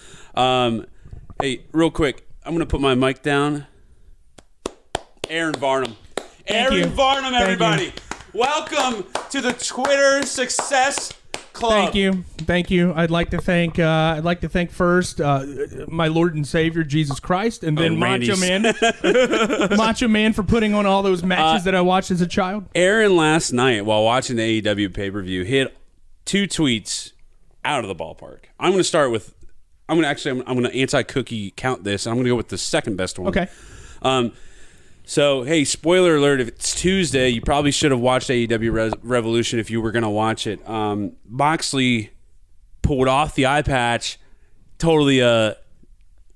Hey, real quick, I'm going to put my mic down. Aaron Varnum. Aaron Varnum, everybody. Welcome to the Twitter Success Club. Thank you. I'd like to thank first my Lord and Savior Jesus Christ, and then Macho Man for putting on all those matches that I watched as a child. Aaron last night while watching the AEW pay-per-view hit 2 tweets out of the ballpark. I'm going to start with I'm going to anti-cookie count this, and I'm going to go with the second best one. Okay. So, hey, spoiler alert, if it's Tuesday, you probably should have watched AEW Revolution if you were going to watch it. Moxley pulled off the eye patch, totally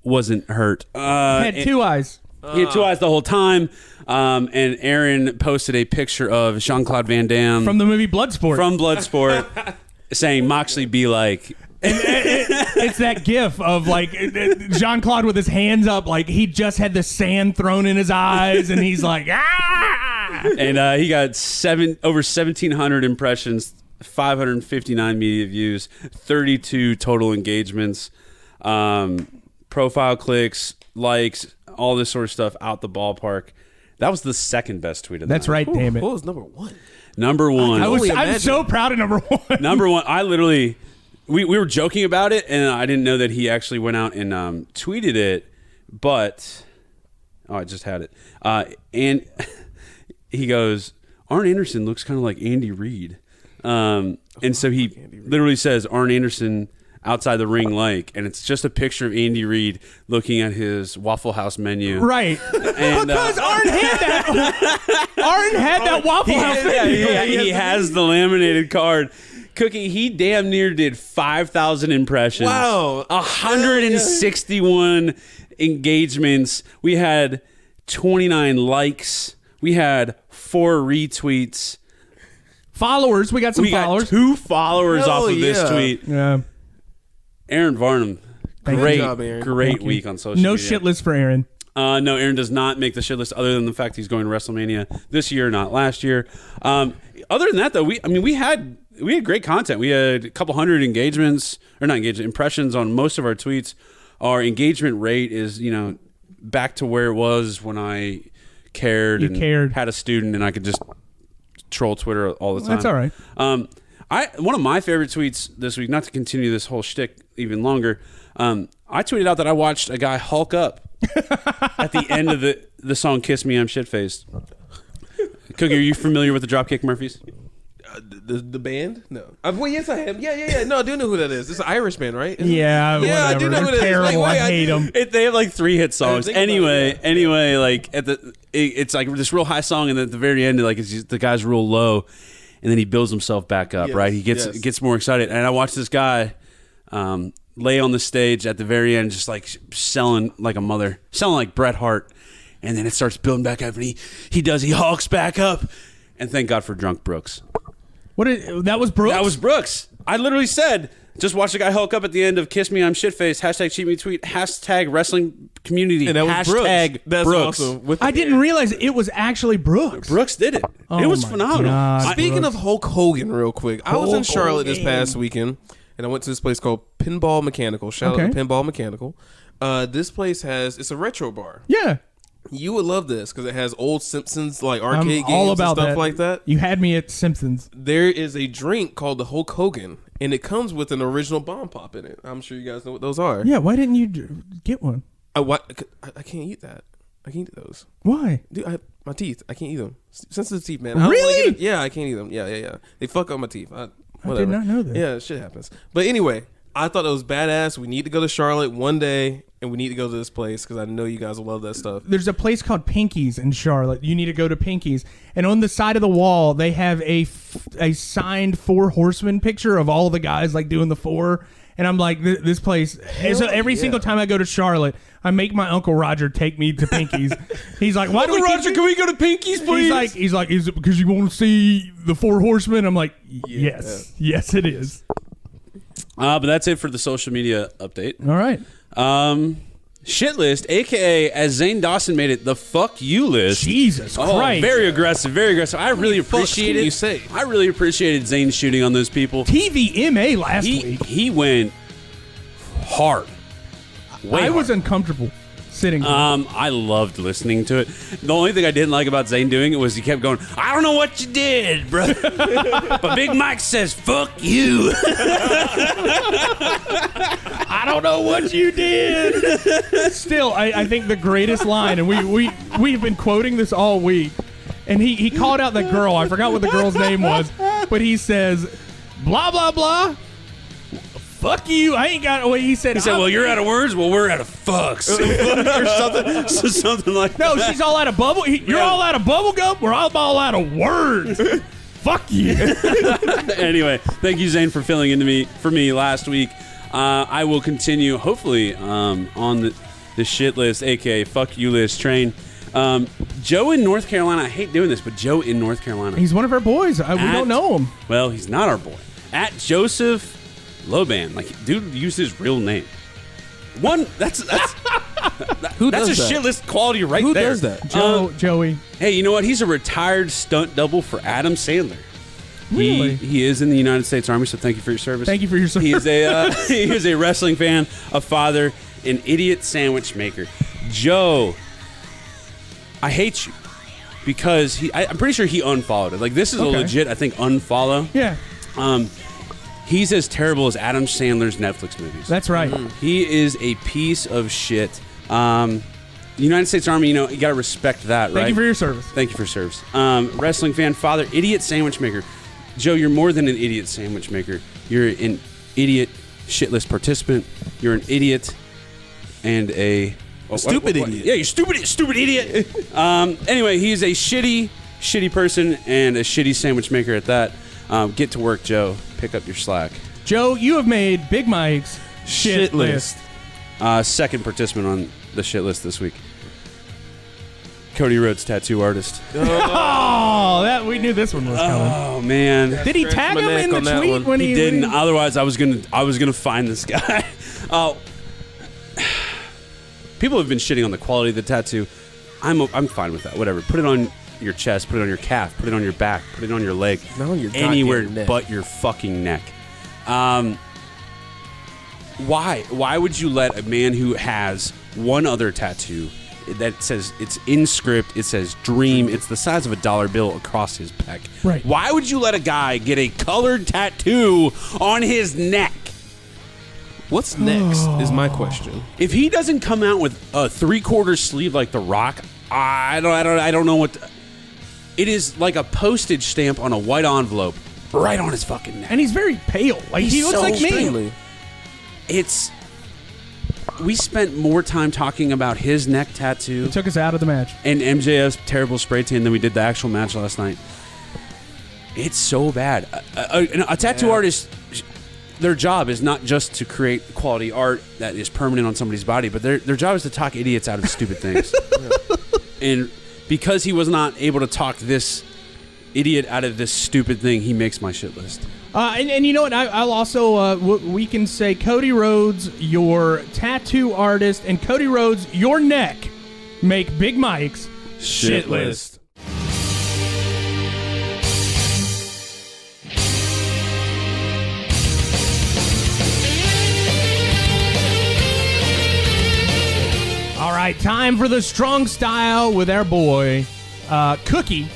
wasn't hurt. He had 2 eyes. He had 2 eyes the whole time. And Aaron posted a picture of Jean-Claude Van Damme. From the movie Bloodsport. From Bloodsport, saying Moxley be like... It's that gif of like Jean-Claude with his hands up, like he just had the sand thrown in his eyes, and he's like, ah! And he got over 1,700 impressions, 559 media views, 32 total engagements, profile clicks, likes, all this sort of stuff out the ballpark. That was the second best tweet of the night. That's right, damn it. What was number 1? Number 1. I'm so proud of number 1. Number 1, I literally... We were joking about it, and I didn't know that he actually went out and tweeted it, but... Oh, I just had it. And he goes, Arn Anderson looks kind of like Andy Reid. And so he literally says, Arn Anderson outside the ring like, and it's just a picture of Andy Reid looking at his Waffle House menu. Right. And, because Arn had that Waffle House menu. He has the laminated card. Cookie, he damn near did 5,000 impressions. Wow. 161 engagements. We had 29 likes. We had 4 retweets. Followers. We got some followers. Got 2 followers off of this tweet. Yeah. Aaron Varnum. Aaron. Great week on social media. No shit list for Aaron. No, Aaron does not make the shit list other than the fact he's going to WrestleMania this year, not last year. Other than that, though, we had great content. We had a couple hundred impressions on most of our tweets. Our engagement rate is, back to where it was when I cared had a student and I could just troll Twitter all the time. That's all right. One of my favorite tweets this week, not to continue this whole shtick even longer, I tweeted out that I watched a guy hulk up at the end of the song "Kiss Me, I'm Shit-Faced." Cookie, are you familiar with the Dropkick Murphys? The band? No. Well, yes, I am. Yeah. No, I do know who that is. It's an Irish band, right? Yeah, whatever. I do know who that is. Terrible. I hate them. They have like 3 hit songs. Anyway, like it's like this real high song, and at the very end, like the guy's real low, and then he builds himself back up. Right? He gets more excited, and I watched this guy lay on the stage at the very end, just like selling like a mother, selling like Bret Hart, and then it starts building back up, and he hulks back up, and thank God for Drunk Brooks. That was Brooks? That was Brooks. I literally said, Just watch the guy hulk up at the end of Kiss Me, I'm Shitface, hashtag cheat me tweet, hashtag wrestling community, And that was hashtag Brooks. That's Brooks. awesome. With I didn't realize it was actually Brooks. Brooks did it. Oh it was my phenomenal. God. Speaking of Hulk Hogan, real quick, I was in Hulk Charlotte this Hogan. past weekend, and I went to this place called Pinball Mechanical. Shout out to Pinball Mechanical. This place it's a retro bar. Yeah. You would love this because it has old Simpsons like arcade I'm games all about and stuff that. like that. You had me at Simpsons. There is a drink called the Hulk Hogan, and it comes with an original bomb pop in it. I'm sure you guys know what those are. Yeah, why didn't you get one? I can't eat that. I can't eat those. Why? Dude, my teeth. I can't eat them. Sensitive teeth, man. I don't Really? like it. Yeah, I can't eat them. Yeah. They fuck up my teeth. Whatever. did not know that. Yeah, shit happens. But anyway, I thought it was badass. We need to go to Charlotte one day, and we need to go to this place because I know you guys will love that stuff. There's a place called Pinky's in Charlotte. You need to go to Pinky's. And on the side of the wall, they have a signed Four Horsemen picture of all the guys like doing the four. And I'm like, this place. And so every single time I go to Charlotte, I make my Uncle Roger take me to Pinky's. He's like, why do we Roger, can we go to Pinky's, please? He's like, is it because you want to see the Four Horsemen? I'm like, yes, it is. But that's it for the social media update. All right. Shit list, aka as Zane Dawson made it, the fuck you list. Jesus Oh, Christ. very aggressive, very aggressive. I really appreciate can it. you say? I really appreciated Zane shooting on those people. TVMA last week. He went hard. Way I was hard. uncomfortable sitting there. I loved listening to it. The only thing I didn't like about Zane doing it was he kept going, I don't know what you did, bro. But Big Mike says, fuck you. I don't know what you did. Still, I think the greatest line, and we've been quoting this all week, and he called out the girl. I forgot what the girl's name was, but he says, blah, blah, blah. Fuck you. I ain't got. Well, he said, well, you're out of words. Well, we're out of fucks. or something like no, that. she's all out of bubble. You're all out of bubble gum. We're all out of words. Fuck you. Anyway, thank you, Zane, for filling in for me last week. I will continue, hopefully, on the shit list, aka fuck you list train. Joe in North Carolina. I hate doing this, but Joe in North Carolina. He's one of our boys. We don't know him. Well, he's not our boy. At Joseph Loban, like, dude used his real name. That's Who that's does a that? shit list quality right Who there. does that? Joey. Hey, you know what? He's a retired stunt double for Adam Sandler. Really? He is in the United States Army, so thank you for your service. Thank you for your service. He is he is a wrestling fan, a father, an idiot sandwich maker. Joe, I hate you because I'm pretty sure he unfollowed it. Like, this is a legit, I think, unfollow. Yeah. He's as terrible as Adam Sandler's Netflix movies. That's right. He is a piece of shit. The United States Army, you got to respect that, right? Thank you for your service. Thank you for service. Wrestling fan, father, idiot sandwich maker. Joe, you're more than an idiot sandwich maker. You're an idiot shit list participant. You're an idiot and a stupid idiot. Yeah, you're stupid idiot. Anyway, he's a shitty person and a shitty sandwich maker at that. Get to work, Joe. Pick up your slack. Joe, you have made Big Mike's shit list. Second participant on the shit list this week. Cody Rhodes, tattoo artist. Oh, that we knew this one was coming. Oh man! Did he tag him in the tweet when he didn't? Otherwise, I was gonna find this guy. Oh, people have been shitting on the quality of the tattoo. I'm fine with that. Whatever. Put it on your chest. Put it on your calf. Put it on your back. Put it on your leg. Not on your goddamn anywhere neck. but your fucking neck. Why? Why would you let a man who has one other tattoo that says it's in script, it says dream, it's the size of a dollar bill across his pec? Right. Why would you let a guy get a colored tattoo on his neck? What's next is my question. If he doesn't come out with a 3/4 sleeve like The Rock, I don't know what. It is like a postage stamp on a white envelope, right on his fucking neck. And he's very pale. Like he looks so like me. Extremely. We spent more time talking about his neck tattoo Took us out of the match. and MJF's terrible spray tan than we did the actual match last night. It's so bad. A tattoo artist, their job is not just to create quality art that is permanent on somebody's body, but their job is to talk idiots out of stupid things. And because he was not able to talk this idiot out of this stupid thing, he makes my shit list. And you know what? I'll also we can say Cody Rhodes, your tattoo artist, and Cody Rhodes, your neck, make Big Mike's shit list. All right, time for the strong style with our boy, Cookie.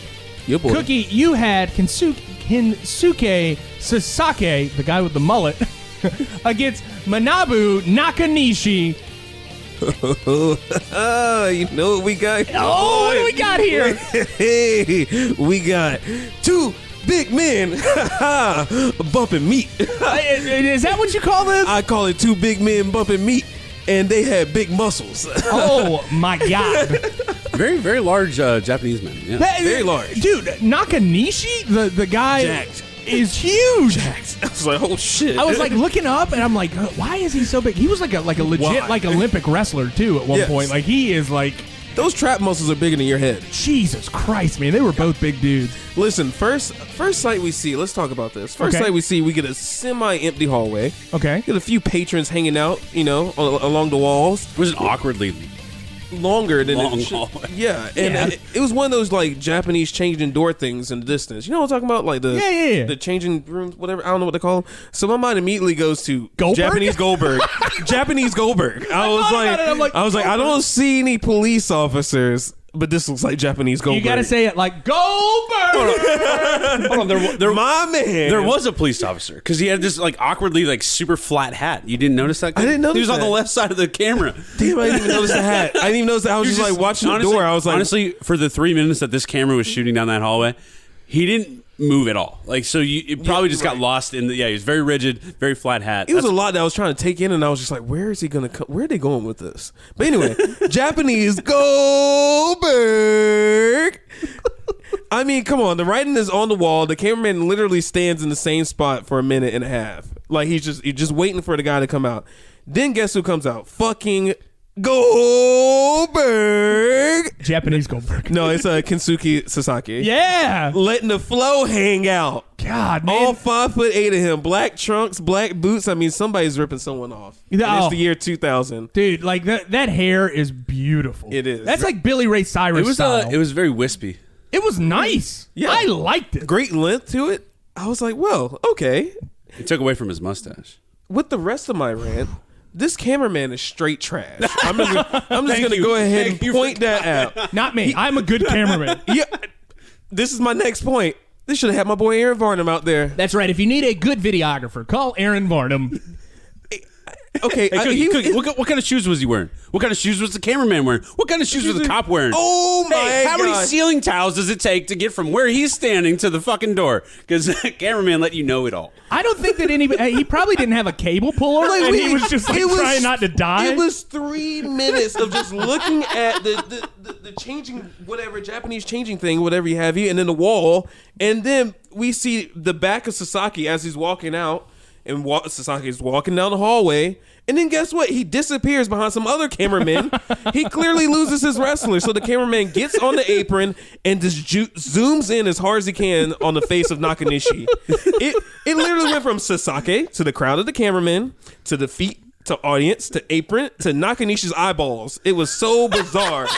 Your boy. Cookie, you had Kensuke Sasaki, the guy with the mullet, against Manabu Nakanishi. You know what we got? Oh, what do we got here? Hey, we got two big men bumping meat. Is that what you call this? I call it two big men bumping meat, and they had big muscles. Oh, my God. Very, very large Japanese man. Yeah. Very large. Dude, Nakanishi, the guy Jacked. is huge. I was like, oh shit. I was like looking up, and I'm like, why is he so big? He was like a legit Why? like Olympic wrestler too at one Yes. point. Like he is like, Those trap muscles are bigger than your head. Jesus Christ, man. They were both big dudes. Listen, first sight we see. Let's talk about this. First Okay. sight we see, we get a semi-empty hallway. Okay. Get a few patrons hanging out, along the walls. Was it awkwardly Longer than long it should. hallway? Yeah, and Yeah. it was one of those like Japanese changing door things in the distance. You know what I'm talking about? Like the Yeah. the changing rooms, whatever. I don't know what they call them. So my mind immediately goes to Goldberg? Japanese Goldberg. Japanese Goldberg. I was thought like, about it, I'm like, I Goldberg. don't see any police officers, but this looks like Japanese Goldberg. You got to say it like Goldberg. Hold on, my man. there was a police officer because he had this like awkwardly like super flat hat. You didn't notice that? I didn't notice He was on that. the left side of the camera. Damn, I didn't even notice the hat. I didn't even notice that. I was just like watching honestly, the door. I was like, honestly, for the 3 minutes that this camera was shooting down that hallway, he didn't move at all. Like, so it probably just got lost in the. Yeah, he was very rigid, very flat hat. it was a lot that I was trying to take in, and I was just like, where is he gonna come? Where are they going with this? But anyway, Japanese Goldberg. I mean, come on. The writing is on the wall. The cameraman literally stands in the same spot for a minute and a half. Like he's just waiting for the guy to come out. Then guess who comes out? Fucking Goldberg. Japanese Goldberg. No, it's Kensuke Sasaki. Yeah. Letting the flow hang out. God, man. All 5'8" of him, black trunks, black boots. I mean, somebody's ripping someone off. And Oh. it's the year 2000. Dude, like that hair is beautiful. It is. That's like Billy Ray Cyrus style. It was very wispy. It was nice. Yeah. I liked it. Great length to it. I was like, well, okay. It took away from his mustache. With the rest of my rant, this cameraman is straight trash. I'm just gonna go ahead and point that out. Not me. I'm a good cameraman. Yeah, this is my next point. They should have had my boy Aaron Varnum out there. That's right. If you need a good videographer, call Aaron Varnum. Okay, Hey, Cookie, what kind of shoes was he wearing? What kind of shoes was the cameraman wearing? What kind of shoes was the cop wearing? Oh my Hey, how many God. ceiling tiles does it take to get from where he's standing to the fucking door? Because the cameraman let you know it all. I don't think that anybody. He probably didn't have a cable puller, and he was just like trying not to die. It was 3 minutes of just looking at the changing, whatever, Japanese changing thing, whatever you have here, and then the wall. And then we see the back of Sasaki as he's walking out, and Sasaki's walking down the hallway. And then guess what? He disappears behind some other cameramen. He clearly loses his wrestler. So the cameraman gets on the apron and just zooms in as hard as he can on the face of Nakanishi. It literally went from Sasaki to the crowd of the cameramen to the feet to audience to apron to Nakanishi's eyeballs. It was so bizarre.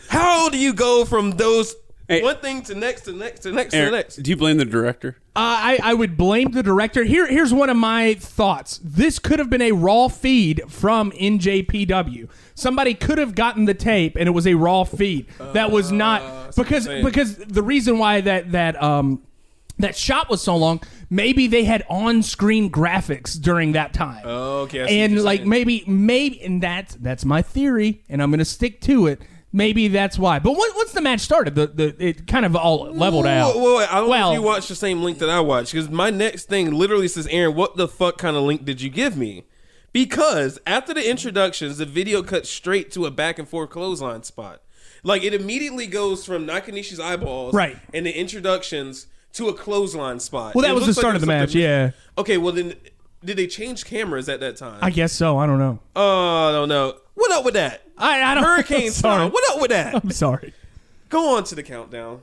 How do you go from those one thing to next to next to next to Aaron, next? do you blame the director? I would blame the director. Here's one of my thoughts. This could have been a raw feed from NJPW. Somebody could have gotten the tape, and it was a raw feed that was not because the reason why that shot was so long. Maybe they had on-screen graphics during that time. Oh, okay. I see what And you're like saying. maybe, and that's my theory, and I'm gonna stick to it. Maybe that's why. But once the match started, it kind of all leveled out. Whoa, I don't know if you watched the same link that I watched, because my next thing literally says, Aaron, what the fuck kind of link did you give me? Because after the introductions, the video cuts straight to a back and forth clothesline spot. Like, it immediately goes from Nakanishi's eyeballs Right. and the introductions to a clothesline spot. Well, that It was the looks like start of the there's match, something- yeah. Okay, well then, did they change cameras at that time? I guess so. I don't know. Oh, I don't know. What up with that? I don't. Hurricane I'm sorry. style. What up with that? I'm sorry. Go on to the countdown.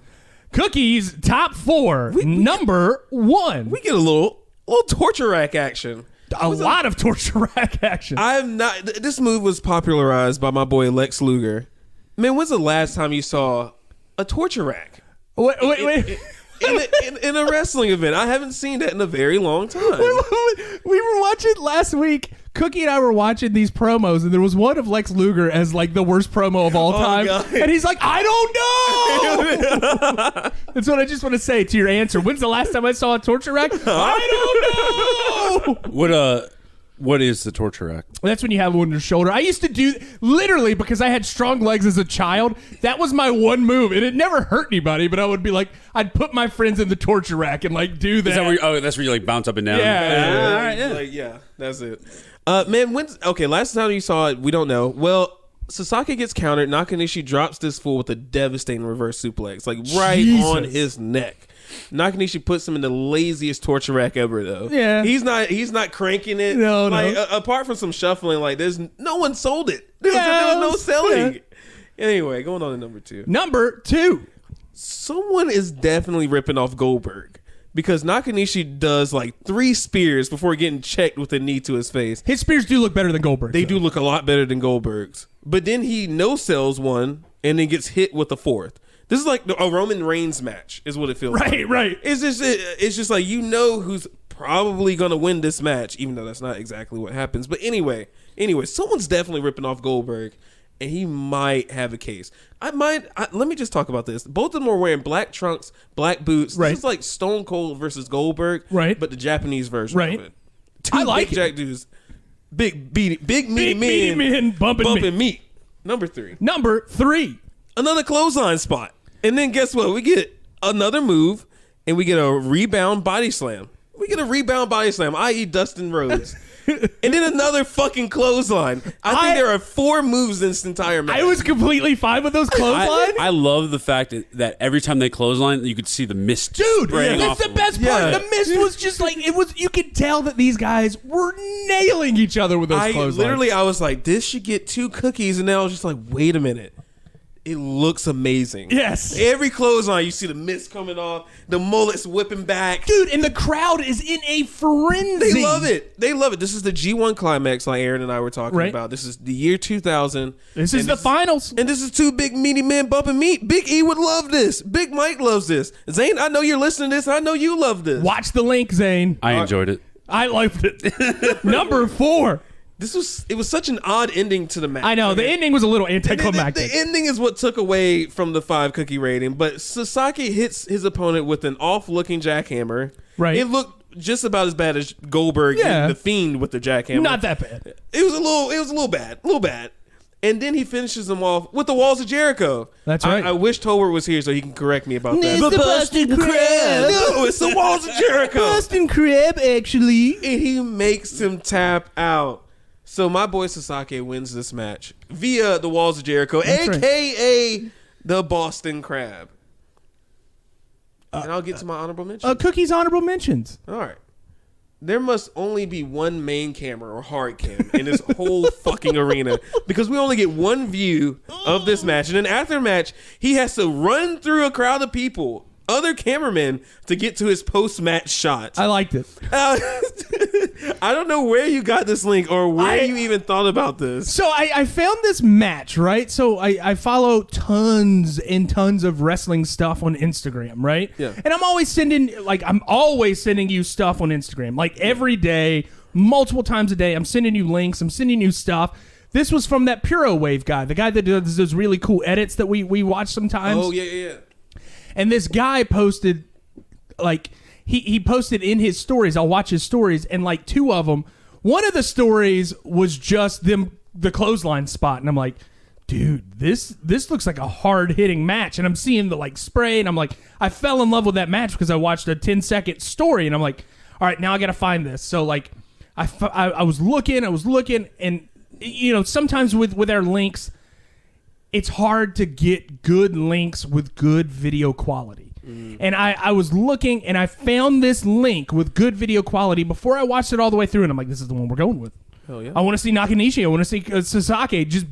Cookies top 4. Number 1. We get a little little torture rack action. A lot of torture rack action. This move was popularized by my boy Lex Luger. Man, when's the last time you saw a torture rack? Wait. In a wrestling event? I haven't seen that in a very long time. We were watching last week. Cookie and I were watching these promos, and there was one of Lex Luger as like the worst promo of all time. God. And he's like, I don't know. That's what I just want to say to your answer. When's the last time I saw a torture rack? I don't know. What is the torture rack? That's when you have one on your shoulder. I used to do, literally, because I had strong legs as a child, that was my one move. And it never hurt anybody, but I would be like, I'd put my friends in the torture rack and like do that. Is that that's where you like bounce up and down? Yeah. All right, yeah. Yeah, that's it. Man, last time you saw it, we don't know. Well, Sasaki gets countered. Nakanishi drops this fool with a devastating reverse suplex, like right on his neck. Nakanishi puts him in the laziest torture rack ever, though. Yeah, he's not cranking it. No. Apart from some shuffling, like there's no one sold it. There was no selling. Yeah. Anyway, going on to number 2. Number 2. Someone is definitely ripping off Goldberg. Because Nakanishi does like 3 spears before getting checked with a knee to his face. His spears do look better than Goldberg's. They do look a lot better than Goldberg's. But then he no-sells one and then gets hit with a 4th. This is like a Roman Reigns match is what it feels like. Right. It's just like who's probably going to win this match, even though that's not exactly what happens. But anyway, someone's definitely ripping off Goldberg. And he might have a case. Let me just talk about this. Both of them are wearing black trunks, black boots. Right. This is like Stone Cold versus Goldberg, right? But the Japanese version of it. 2 I like big jack dudes, big meaty men bumping meat. Number 3. Number 3. Another clothesline spot. And then guess what? We get another move, and we get a rebound body slam. I.e. Dustin Rhodes. And then another fucking clothesline. I think there are 4 moves in this entire match. I was completely fine with those clotheslines. I love the fact that every time they clothesline, you could see the mist. Dude, spraying that's off the best part. Yeah. The mist was just like, it was. You could tell that these guys were nailing each other with those clotheslines. I was like, this should get 2 cookies. And then I was just like, wait a minute. It looks amazing. Yes. Every clothesline, you see the mist coming off, the mullets whipping back. Dude, and the crowd is in a frenzy. They love it. This is the G1 climax like Aaron and I were talking about. This is the year 2000. This is the finals. And this is 2 big meaty men bumping meat. Big E would love this. Big Mike loves this. Zane, I know you're listening to this. I know you love this. Watch the link, Zane. I enjoyed it. I liked it. Number 4. It was such an odd ending to the match. I know, the ending was a little anticlimactic. The ending is what took away from the 5 cookie rating, but Sasaki hits his opponent with an off-looking jackhammer. Right. It looked just about as bad as Goldberg hitting the Fiend with the jackhammer. Not that bad. It was a little bad. And then he finishes them off with the Walls of Jericho. That's right. I wish Tolbert was here so he can correct me about that. It's the Boston Crab. No, it's the Walls of Jericho. Boston Crab, actually. And he makes him tap out. So my boy Sasaki wins this match via the Walls of Jericho, a.k.a. the Boston Crab. And I'll get to my honorable mention. Cookie's honorable mentions. All right. There must only be one main camera or hard cam in this whole fucking arena because we only get one view of this match. And then after the match, he has to run through a crowd of people, other cameramen, to get to his post-match shot. I liked it. I don't know where you got this link or where you even thought about this. So I found this match, right? So I follow tons and tons of wrestling stuff on Instagram, right? Yeah. And I'm always sending you stuff on Instagram. Like every day, multiple times a day, I'm sending you links, I'm sending you stuff. This was from that Puro Wave guy, the guy that does those really cool edits that we watch sometimes. Oh, yeah. And this guy posted, like, he posted in his stories. I'll watch his stories, and like 2 of them, one of the stories was just the clothesline spot, and I'm like, dude, this looks like a hard hitting match, and I'm seeing the like spray, and I'm like, I fell in love with that match because I watched a 10-second story, and I'm like, all right, now I got to find this. So like, I was looking, and you know, sometimes with our links, it's hard to get good links with good video quality. And I was looking, and I found this link with good video quality before I watched it all the way through, and I'm like, this is the one we're going with. Hell yeah. I want to see Nakanishi. I want to see Sasaki just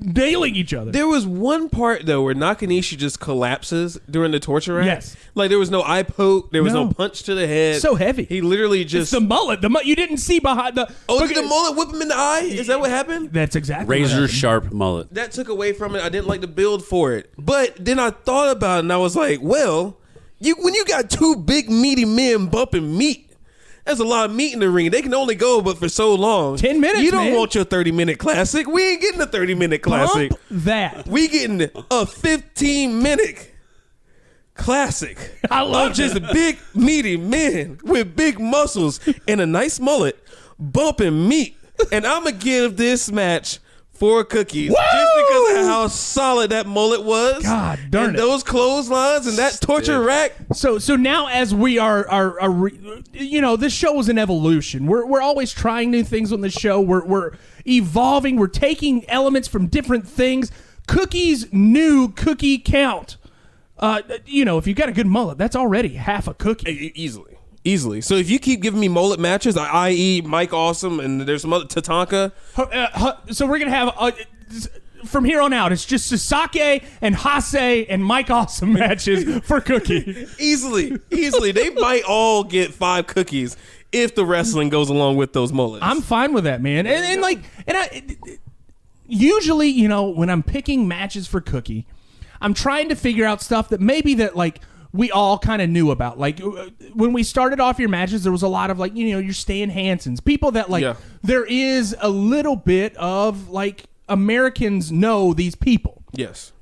nailing each other. There was one part though where Nakanishi just collapses during the torture rack. Yes. Like there was no eye poke, there was no punch to the head. So heavy. He literally It's just the mullet. You didn't see behind the. did the mullet whip him in the eye? Is that what happened? That's exactly what Razor happened. sharp mullet. That took away from it. I didn't like the build for it. But then I thought about it and I was like, well, when you got two big meaty men bumping meat, that's a lot of meat in the ring. They can only go but for so long. 10 minutes, You don't man. want your 30-minute classic. We ain't getting a 30-minute classic. Bump that. We getting a 15-minute classic. I love of just big meaty men with big muscles and a nice mullet bumping meat. And I'm going to give this match 4 cookies just because of how solid that mullet was. God darn and it. those clotheslines and that torture rack. So now as we are this show is an evolution. We're always trying new things on the show. We're evolving. We're taking elements from different things. Cookies, new cookie count. If you got a good mullet, that's already half a cookie. Easily. So if you keep giving me mullet matches, i.e. Mike Awesome and there's some other Tatanka. So we're going to have, from here on out, it's just Sasaki and Hase and Mike Awesome matches for Cookie. Easily. They might all get 5 cookies if the wrestling goes along with those mullets. I'm fine with that, man. Usually, when I'm picking matches for Cookie, I'm trying to figure out stuff that maybe we all kind of knew about. Like when we started off your matches, there was a lot of your Stan Hansens, people that there is a little bit of Americans know these people. Yes.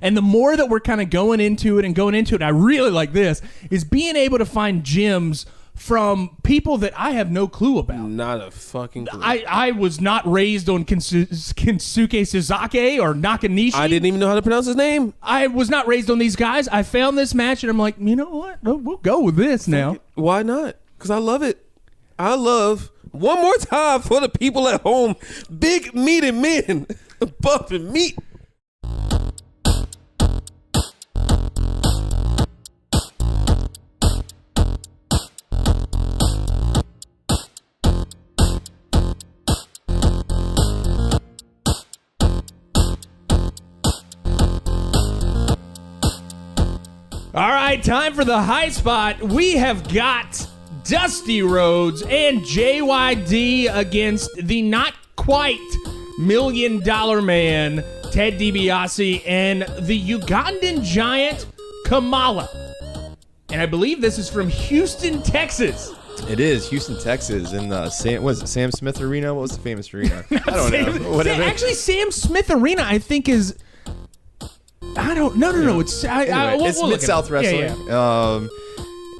And the more that we're kind of going into it, and I really like this, is being able to find gems from people that I have no clue about. Not a fucking clue. I was not raised on Kensuke Sasaki or Nakanishi. I didn't even know how to pronounce his name. I was not raised on these guys. I found this match and I'm like, you know what? We'll go with this now. Why not? Because I love it. I love, one more time for the people at home, big meaty men bumping meat. All right, time for the high spot. We have got Dusty Rhodes and JYD against the not quite $1 million man, Ted DiBiase, and the Ugandan giant, Kamala. And I believe this is from Houston, Texas. It is Houston, Texas, in the Sam Smith Arena? What was the famous arena? I don't know. Whatever. Actually, Sam Smith Arena, I think is. I don't. No. It's it's Mid-South Wrestling. Yeah.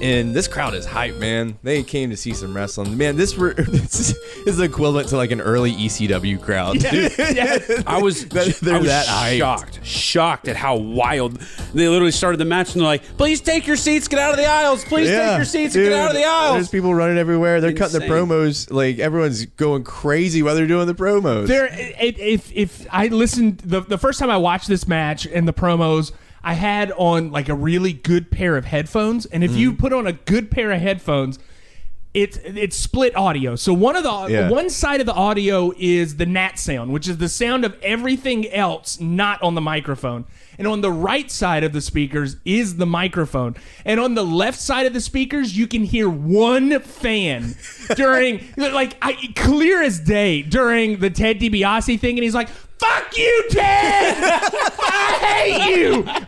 And this crowd is hype, man. They came to see some wrestling. Man, this is equivalent to an early ECW crowd. Yeah. I was shocked at how wild they literally started the match, and they're like, "Please take your seats, get out of the aisles. Please take your seats and get out of the aisles." There's people running everywhere. They're cutting the Insane. promos. Everyone's going crazy while they're doing the promos. If I listened the first time I watched this match and the promos, I had on a really good pair of headphones, and if you put on a good pair of headphones, it's split audio. So one side of the audio is the NAT sound, which is the sound of everything else not on the microphone. And on the right side of the speakers is the microphone. And on the left side of the speakers, you can hear one fan during, clear as day, during the Ted DiBiase thing. And he's like, "Fuck you, Ted!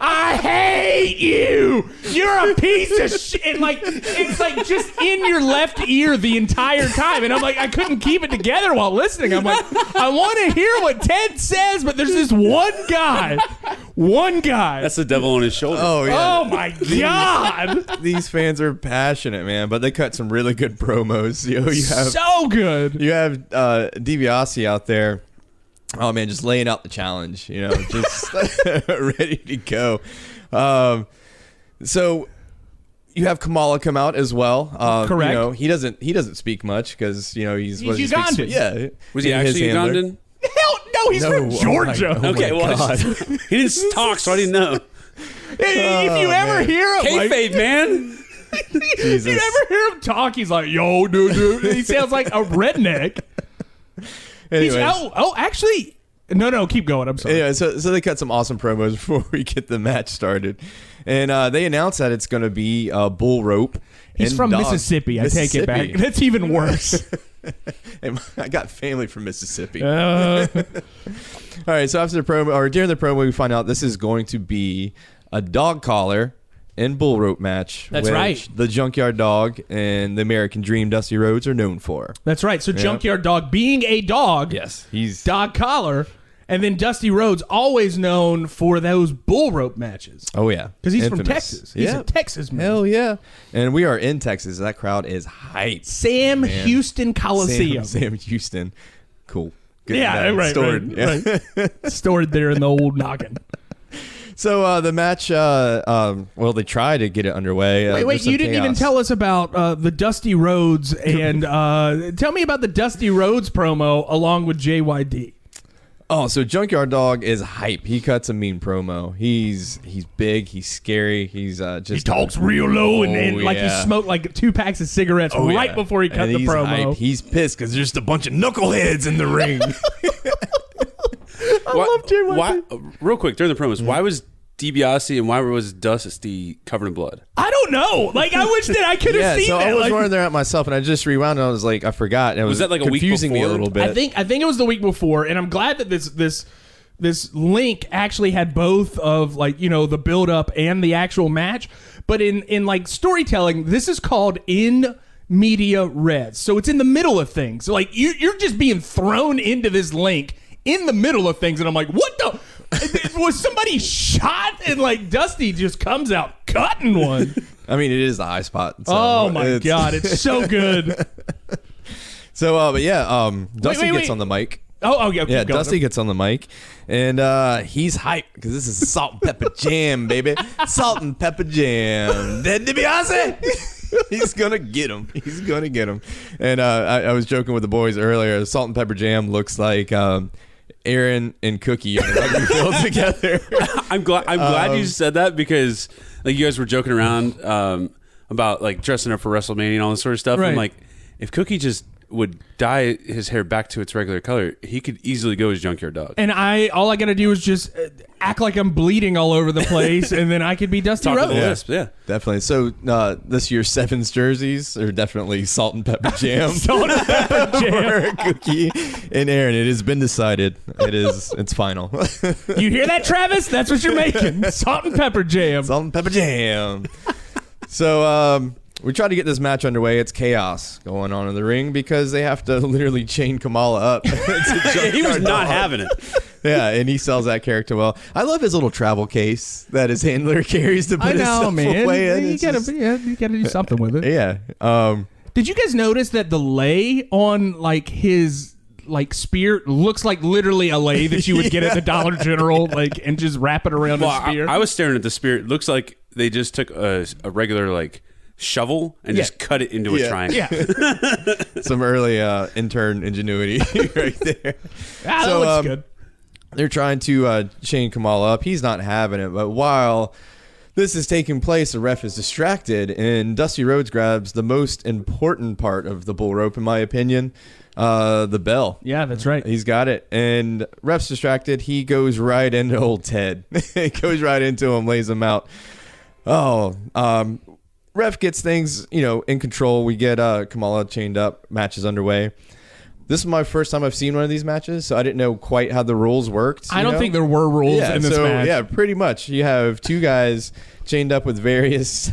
I hate you! You're a piece of shit!" And it's just in your left ear the entire time. And I'm like, I couldn't keep it together while listening. I'm like, I want to hear what Ted says, but there's this one guy. That's the devil on his shoulder. Oh, yeah. Oh, my God. These fans are passionate, man, but they cut some really good promos. You have So good. You have DiBiase out there. Oh man, just laying out the challenge, just ready to go. So you have Kamala come out as well. Correct. He doesn't speak much because he's Ugandan. Yeah. Was he actually Ugandan? Hell no, he's from Georgia. Okay, well, he didn't talk, so I didn't know. If you ever hear him, Kayfabe, man. if you ever hear him talk, he's like, "Yo, dude." He sounds like a redneck. Anyways. Actually, No, keep going. I'm sorry. Yeah, so they cut some awesome promos before we get the match started, and they announced that it's going to be bull rope. He's and from dog. Mississippi. I take it back. That's even worse. I got family from Mississippi. All right, so after the promo, or during the promo, we find out this is going to be a dog collar and bull rope match. That's right. The Junkyard Dog and the American Dream Dusty Rhodes are known for. That's right. So Junkyard Dog being a dog. Yes, he's dog collar. And then Dusty Rhodes, always known for those bull rope matches. Oh, yeah. Because he's Infamous. from Texas. He's a Texas man. Hell yeah. And we are in Texas. That crowd is hyped. Sam Houston Coliseum. Sam Houston. Cool. Good Right. Stored. Right. Stored there in the old noggin. So the match, well, they tried to get it underway. Wait, you didn't even tell us about the Dusty Rhodes. And tell me about the Dusty Rhodes promo along with JYD. Oh, so Junkyard Dog is hype. He cuts a mean promo. He's big. He's scary. He's just he talks real low and like he smoked like 2 packs of cigarettes before he cut the promo. Hype. He's pissed because there's just a bunch of knuckleheads in the ring. I love JYD. Real quick during the promos, why was Dibase and why was Dusty covered in blood? I don't know. Like I wish that I could have seen so that. I was wondering that myself, and I just rewound, and I was like, I forgot. And it was that like a week confusing me a before? little bit. I think it was the week before, and I'm glad that this link actually had both of like the build up and the actual match. But in like storytelling, this is called in media res, so it's in the middle of things. So like you're just being thrown into this link in the middle of things, and I'm like, what the. Was somebody shot and like Dusty just comes out cutting one? I mean, it is the high spot. So oh my god, it's so good. So, but yeah, Dusty gets on the mic. Oh yeah, yeah. Dusty gets on the mic, and he's hyped because this is salt and pepper jam, baby. Salt and pepper jam. Then Dibase. He's gonna get him. He's gonna get him. And I was joking with the boys earlier. Salt and pepper jam looks like. Aaron and Cookie on the rugby field together. I'm glad you said that because like you guys were joking around about like dressing up for WrestleMania and all this sort of stuff. Right. I'm like, if Cookie just would dye his hair back to its regular color, he could easily go as Junkyard Dog. And all I gotta do is just act like I'm bleeding all over the place, and then I could be Dusty Talk Rhodes. to the lisp, yeah. Definitely. So this year's Sevens jerseys are definitely salt and pepper jam. Salt and pepper jam. For Cookie and Aaron. It has been decided. It's final. You hear that, Travis? That's what you're making. Salt and pepper jam. Salt and pepper jam. So we try to get this match underway. It's chaos going on in the ring because they have to literally chain Kamala up. He was not having it. Yeah, and he sells that character well. I love his little travel case that his handler carries to put his stuff away in. You gotta do something with it. Yeah. Did you guys notice that the lay on like his like spear looks like literally a lay that you would get at the Dollar General, like, and just wrap it around his spear? I was staring at the spear. It looks like they just took a regular like shovel and just cut it into a triangle. Yeah. Some early intern ingenuity right there. That looks good. They're trying to chain Kamala up. He's not having it. But while this is taking place, the ref is distracted, and Dusty Rhodes grabs the most important part of the bull rope, in my opinion, the bell. Yeah, that's right. He's got it. And ref's distracted. He goes right into old Ted. He goes right into him, lays him out. Ref gets things, in control. We get Kamala chained up. Match is underway. This is my first time I've seen one of these matches, so I didn't know quite how the rules worked. I don't think there were rules in this match. Yeah, pretty much. You have two guys chained up with various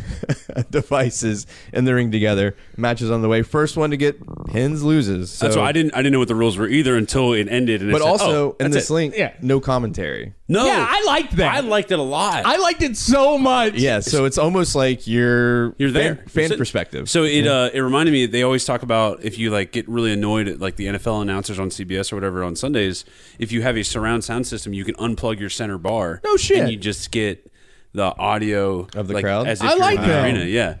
devices in the ring together. Matches on the way. First one to get pins loses. So. That's why I didn't know what the rules were either until it ended. And but also in this it. link, no commentary. No, yeah, I liked that. I liked it a lot. I liked it so much. Yeah, so it's almost like you're there, fan perspective. So it reminded me. They always talk about if you like get really annoyed at like the NFL announcers on CBS or whatever on Sundays. If you have a surround sound system, you can unplug your center bar. No shit. And you just get the audio of the crowd. As if I you're like in the that. arena. Yeah,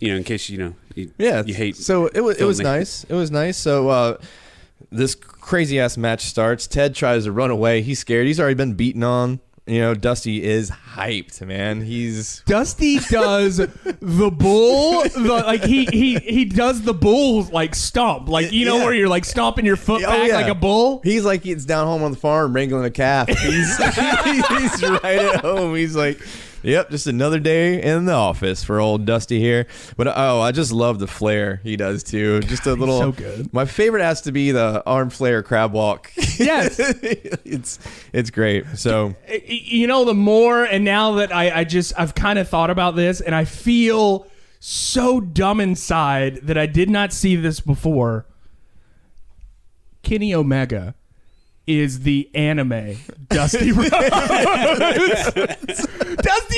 in case you hate. So it was nice. It was nice. So this crazy ass match starts. Ted tries to run away. He's scared. He's already been beaten on Dusty is hyped, man. Dusty does the bull, he does the bull like stomp, like where you're like stomping your foot back like a bull. He's like he's down home on the farm wrangling a calf. He's right at home. He's like, yep, just another day in the office for old Dusty here. But I just love the flare he does too. Just a little. So good. My favorite has to be the arm flare crab walk. Yes, it's great. So the more, and now that I've kind of thought about this, and I feel so dumb inside that I did not see this before. Kenny Omega is the anime Dusty Rhodes. Dusty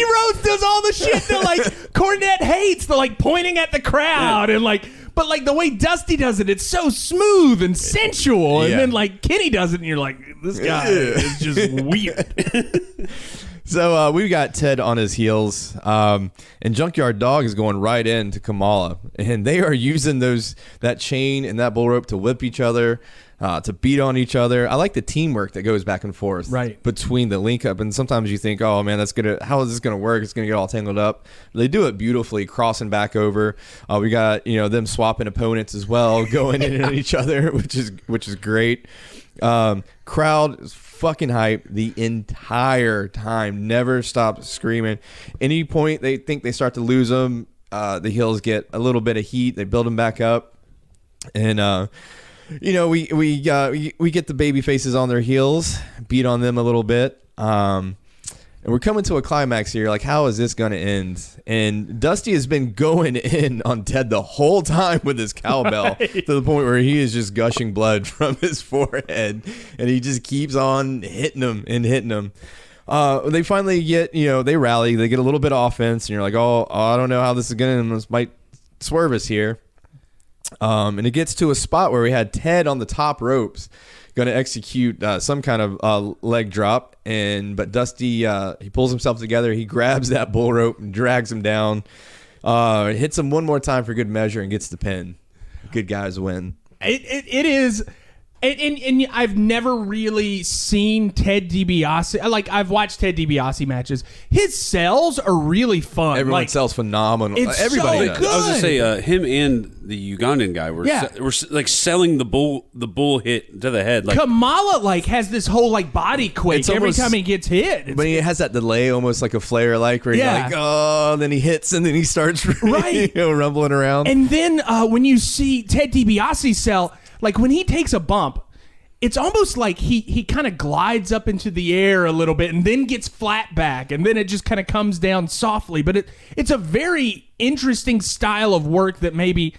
Rhodes does all the shit that like Cornette hates, the like pointing at the crowd and like, but like the way Dusty does it, it's so smooth and sensual. And then like Kenny does it and you're like, this guy is just weird. So we've got Ted on his heels, and Junkyard Dog is going right into Kamala, and they are using that chain and that bull rope to whip each other, to beat on each other. I like the teamwork that goes back and forth between the link up, and sometimes you think, oh man, how is this gonna work? It's gonna get all tangled up. They do it beautifully, crossing back over. We got them swapping opponents as well, going in at each other, which is great. Crowd is fucking hype the entire time, never stop screaming. Any point they think they start to lose them, the heels get a little bit of heat, they build them back up, and we get the baby faces on their heels, beat on them a little bit, and we're coming to a climax here. Like, how is this going to end? And Dusty has been going in on Ted the whole time with his cowbell to the point where he is just gushing blood from his forehead. And he just keeps on hitting him. They finally get, they rally. They get a little bit of offense. And you're like, oh I don't know how this is going to end. This might swerve us here. And it gets to a spot where we had Ted on the top ropes, going to execute some kind of leg drop, but Dusty he pulls himself together. He grabs that bull rope and drags him down. Hits him one more time for good measure and gets the pin. Good guys win. It is. And I've never really seen Ted DiBiase. Like, I've watched Ted DiBiase matches. His sells are really fun. Everyone sells phenomenal. Everybody so does. good. I was going to say, him and the Ugandan guy were like selling the bull hit to the head. Like, Kamala has this whole body quake every time he gets hit. But he has that delay, almost like a flare, where he's like, oh, and then he hits, and then he starts rumbling around. And then when you see Ted DiBiase sell, like when he takes a bump, it's almost like he kind of glides up into the air a little bit and then gets flat back, and then it just kind of comes down softly. But it's a very interesting style of work that maybe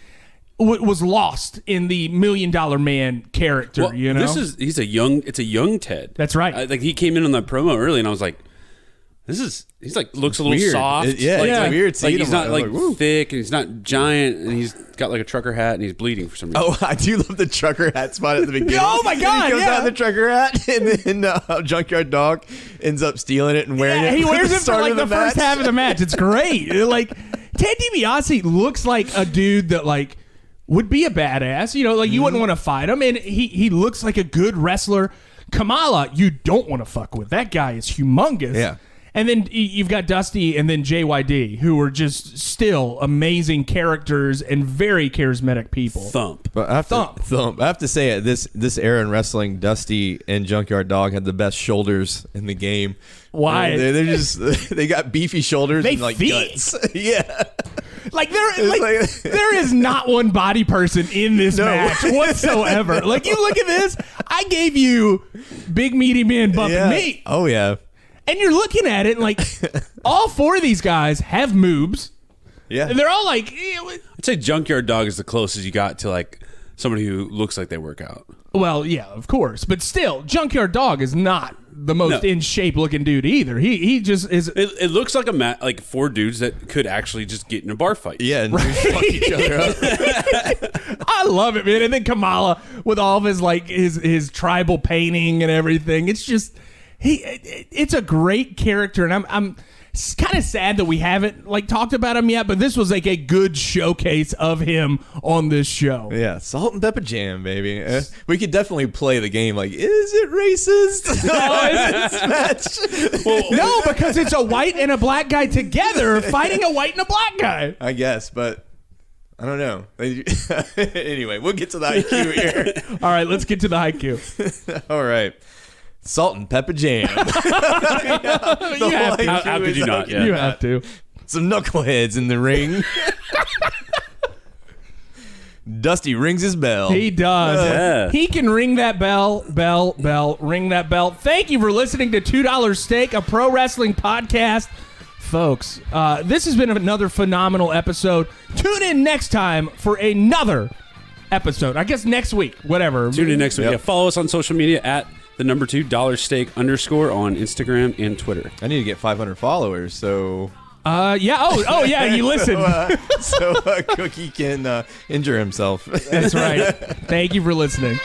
was lost in the $1 Million Man character. Well, it's a young Ted. That's right. Like, he came in on that promo early, and I was like, he's like, looks a little weird. soft. It's weird. Like, he's not thick, and he's not giant, and he's got like a trucker hat, and he's bleeding for some reason. Oh, I do love the trucker hat spot at the beginning. Oh my god! He goes out in the trucker hat, and then Junkyard Dog ends up stealing it and wearing it. He wears it for like the match. first half of the match. It's great. Like, Ted DiBiase looks like a dude that would be a badass. You wouldn't want to fight him, and he looks like a good wrestler. Kamala, you don't want to fuck with. That guy is humongous. Yeah. And then you've got Dusty and then JYD, who are just still amazing characters and very charismatic people. Thump. But I have to say, this era in wrestling, Dusty and Junkyard Dog had the best shoulders in the game. Why? They're just they got beefy shoulders and guts. Yeah. There is not one body person in this match whatsoever. Like, you look at this, I gave you big meaty men bumping me. Oh yeah. And you're looking at it, and all four of these guys have moves. Yeah. And they're all I'd say Junkyard Dog is the closest you got to somebody who looks like they work out. Well, yeah, of course. But still, Junkyard Dog is not the most in shape looking dude either. He just is. It looks like like four dudes that could actually just get in a bar fight. Yeah, and just fuck each other up. I love it, man. And then Kamala with all of his tribal painting and everything. It's just it's a great character, and I'm it's kind of sad that we haven't like talked about him yet, but this was like a good showcase of him on this show. Yeah, salt and pepper jam, baby. We could definitely play the game. Like, is it racist? No, because it's a white and a black guy together fighting a white and a black guy. I guess, but I don't know. Anyway, we'll get to the IQ here. All right, let's get to the IQ. All right. Salt and pepper jam. You have to. How could you not? Yeah. You have to. Some knuckleheads in the ring. Dusty rings his bell. He does. Yeah. He can ring that bell, ring that bell. Thank you for listening to $2 Steak, a pro wrestling podcast. Folks, this has been another phenomenal episode. Tune in next time for another episode. I guess next week, whatever. Tune in next week. Yep. Yeah, follow us on social media at the number $2 steak _ on Instagram and Twitter. I need to get 500 followers, so... Yeah. Oh, yeah. You listen. So Cookie can injure himself. That's right. Thank you for listening.